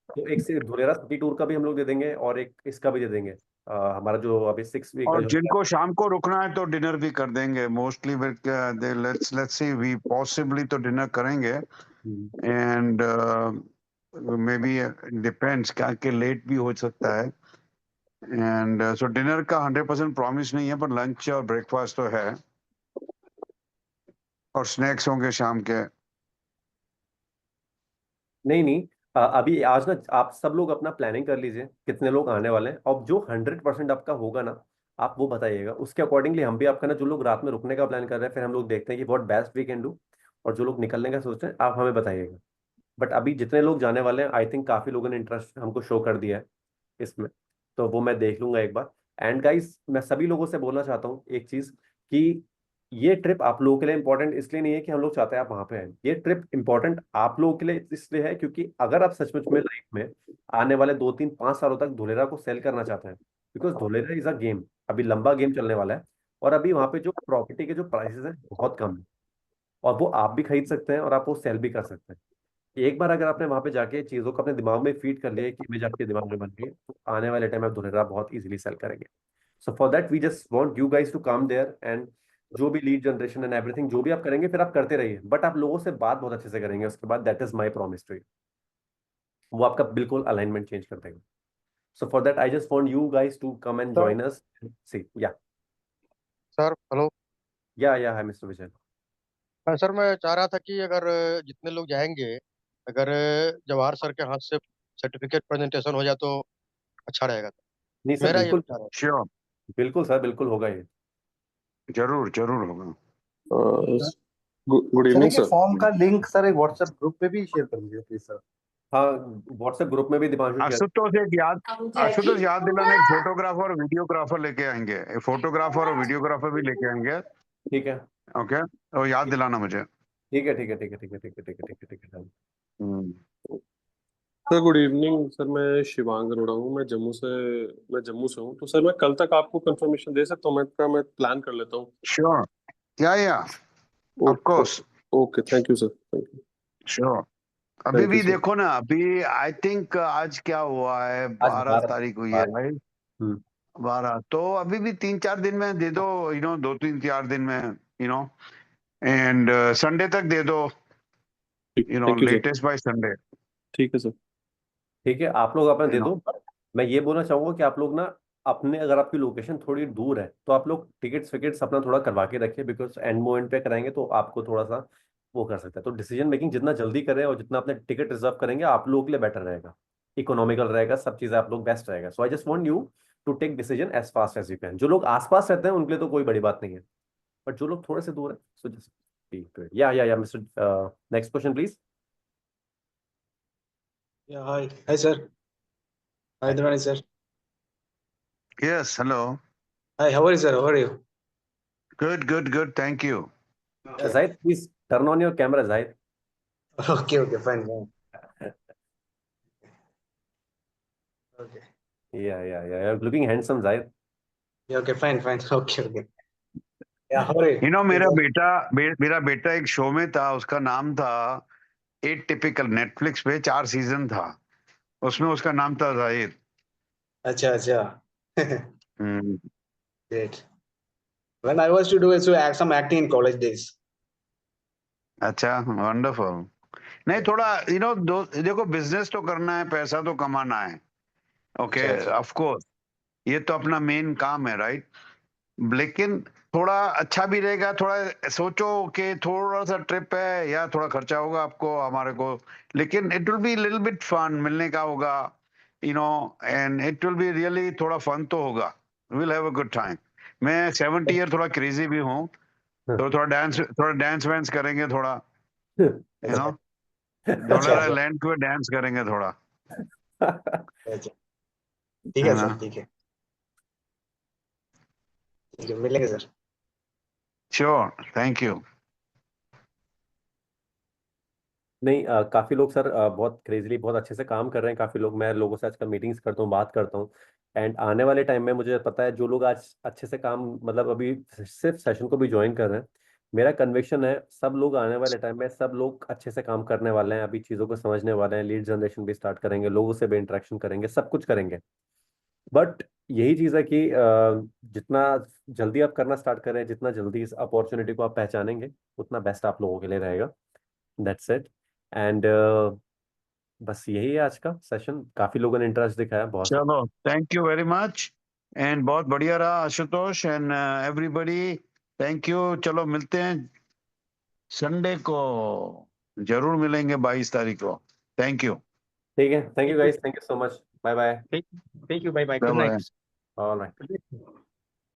तो एक से धुलेरा सिटी टूर का भी हम लोग दे देंगे और एक इसका भी दे देंगे। हमारा जो अभी 6 वीक का और जो जिनको शाम को रुकना है तो डिनर भी कर देंगे mostly, let's see, we possibly तो डिनर करेंगे। Hmm, and maybe depends, क्या के लेट भी हो सकता है। एंड सो डिनर का 100% प्रॉमिस नहीं है, पर लंच और ब्रेकफास्ट तो है, और स्नैक्स होंगे शाम के। नहीं नहीं अभी आज ना आप सब लोग अपना प्लानिंग कर लीजिए कितने लोग आने वाले हैं, और जो 100% आपका होगा ना आप वो बताइएगा, उसके अकॉर्डिंगली हम भी आपका ना, जो लोग रात में रुकने का प्लान कर रहे हैं फिर हम लोग देखते हैं कि what best we can do, और जो लोग निकलने का सोच रहे हैं आप हमें बताइएगा। बट अभी जितने लोग जाने वाले हैं आई थिंक काफी लोगों ने इंटरेस्ट हमको शो कर दिया है इसमें, तो वो मैं देख लूंगा एक बार। एंड गाइस मैं सभी लोगों से बोलना चाहता हूँ एक चीज, कि ये ट्रिप आप लोगों के लिए इंपॉर्टेंट इसलिए नहीं है कि हम लोग चाहते हैं आप वहां पे आए, ये ट्रिप इंपॉर्टेंट आप लोगों के लिए इसलिए है क्योंकि अगर आप सचमुच में लाइफ में आने वाले 2 3 5 सालों तक धुलेरा को सेल करना चाहते हैं, because Dholera is a game, अभी लंबा गेम चलने वाला है, और अभी वहां पे जो प्रॉपर्टी के जो प्राइसेस हैं बहुत कम है, और वो आप भी खरीद सकते हैं और आप वो सेल भी कर सकते हैं। एक बार अगर आपने वहां पे जाके चीजों को अपने दिमाग में फीड कर लिया, कि इमेज आपके दिमाग में बन गई, तो आने वाले टाइम आप धुलेरा बहुत इजीली सेल करेंगे। So for that we just want you guys to come there, and जो भी लीड जनरेशन एंड एवरीथिंग जो भी आप करेंगे फिर आप करते रहिए, बट आप लोगों से बात बहुत अच्छे से करेंगे उसके बाद, that is my promise to you. वो आपका बिल्कुल अलाइनमेंट चेंज कर देगा। So for that I just want you guys to come and sir join us. See ya sir hello. या है मिस्टर विजय। हाँ सर, मैं चाह रहा था कि अगर जितने लोग जाएंगे, अगर जवाहर सर के हाथ से सर्टिफिकेट प्रेजेंटेशन हो जाए तो अच्छा रहेगा। नहीं सर मेरा ये बिल्कुल, विचार है। श्योर, बिल्कुल सर बिल्कुल होगा ये। जरूर जरूर होगा। गुड सर इवनिंग एक सर। फॉर्म का लिंक सर एक व्हाट्सएप ग्रुप पे भी शेयर कर दीजिए प्लीज सर। हाँ व्हाट्सएप ग्रुप में भी दीपांशु शेयर। आशुतोष याद दिलाना, एक फोटोग्राफर और वीडियोग्राफर लेके आएंगे, एक फोटोग्राफर और वीडियोग्राफर भी लेके आएंगे। ठीक है ओके, तो याद दिलाना मुझे। ठीक है ठीक है ठीक है ठीक है ठीक है ठीक है ठीक है ठीक है done। हम्म। सर गुड इवनिंग सर, मैं शिवांग अरोड़ा हूँ, मैं जम्मू से हूँ। तो सर मैं कल तक आपको कंफर्मेशन दे सकता हूँ? मैं प्लान कर लेता हूँ। श्योर, या of okay course, okay, thank you sir, thank you. Sure. अभी थैंक यू भी सर। देखो ना, अभी आई थिंक आज क्या हुआ है, आज 12 12 तारीख हुई है 12। भाई। हम्म 12, तो अभी भी 3 4 दिन में दे दो, यू नो, 2 3 4 दिन में, यू नो, एंड संडे तक दे दो, you know, thank you sir. Latest by Sunday. ठीक है सर। ठीक है आप लोग अपना यू दे नो, दो। मैं ये बोलना चाहूंगा कि आप लोग ना अपने अगर आपकी लोकेशन थोड़ी दूर है तो आप लोग टिकट्स विकेट्स अपना थोड़ा करवा के रखिए, बिकॉज एंड मोमेंट पे कराएंगे तो आपको थोड़ा सा वो कर सकता है। तो डिसीजन मेकिंग जितना जल्दी करें और जितना अपने टिकट रिजर्व करेंगे आप लोगों के लिए बेटर रहेगा, इकोनॉमिकल रहेगा, सब चीज़ें आप लोग बेस्ट रहेगा। So I just want you to take decision as fast as you can. जो लोग आसपास रहते हैं उनके लिए तो कोई बड़ी बात नहीं है, बट जो लोग थोड़े से दूर है, सो जस्ट या mister next question please. Yeah, hi. Hi, sir. Hi, Dhanani, sir. Yes, hello. Hi, how are you, sir? How are you? Good, good, good. Thank you. Zahid, please turn on your camera, Zahid. Okay, fine, fine. Okay. Yeah. You're looking handsome, Zahid. Yeah, okay, fine. Okay. Yeah, how are you? You know, मेरा बेटा एक show में था, उसका नाम था eight typical, Netflix पे 4 season था, उसमें उसका नाम था जाहिद। अच्छा. हम्म, Great. When I was to do so some acting in college days. अच्छा, वंडरफुल। नहीं, थोड़ा देखो, बिजनेस तो करना है, पैसा तो कमाना है, ओके, अच्छा. ऑफ कोर्स, ये तो अपना मेन काम है, राइट। लेकिन थोड़ा अच्छा भी रहेगा, थोड़ा सोचो कि थोड़ा सा ट्रिप है या थोड़ा खर्चा होगा आपको, हमारे को, लेकिन it will be little bit fun, मिलने का होगा, and it will be really, थोड़ा फन तो होगा, will have a good time. मैं 70 ईयर थोड़ा क्रेजी भी हूँ, तो थोड़ा डांस वैंस करेंगे, थोड़ा डॉलर अच्छा. आइलैंड पे डांस करेंगे थोड़ा, अच्छा. ठीक है है ना। सर, ठीक है, मिलेंगे सर. Sure, thank you. नहीं, काफी लोग सर बहुत क्रेजली बहुत अच्छे से काम कर रहे हैं। काफी लोग, मैं लोगों से आजकल मीटिंग्स करता हूँ, बात करता हूँ, एंड आने वाले टाइम में मुझे पता है जो लोग आज अच्छे से काम, मतलब अभी सिर्फ सेशन को भी ज्वाइन कर रहे हैं, मेरा कन्विक्शन है सब लोग आने वाले टाइम में सब लोग अच्छे से काम करने वाले हैं, अभी चीज़ों को समझने वाले हैं, लीड जनरेशन भी स्टार्ट करेंगे, लोगों से भी इंटरेक्शन करेंगे, सब कुछ करेंगे। बट यही चीज़ है कि जितना जल्दी आप करना स्टार्ट करें, जितना जल्दी इस अपॉर्चुनिटी को आप पहचानेंगे, उतना बेस्ट आप लोगों के लिए रहेगा। That's it. एंड बस यही है आज का सेशन। काफी लोगों ने इंटरेस्ट दिखाया, बहुत से। चलो, thank you very much, and बहुत बढ़िया रहा Ashutosh and everybody, thank you. चलो मिलते हैं संडे को, जरूर मिलेंगे 22 तारीख को। Thank you. ठीक है, thank you guys, thank you so much, bye bye. Thank you. Bye. Bye Good bye. night. All right.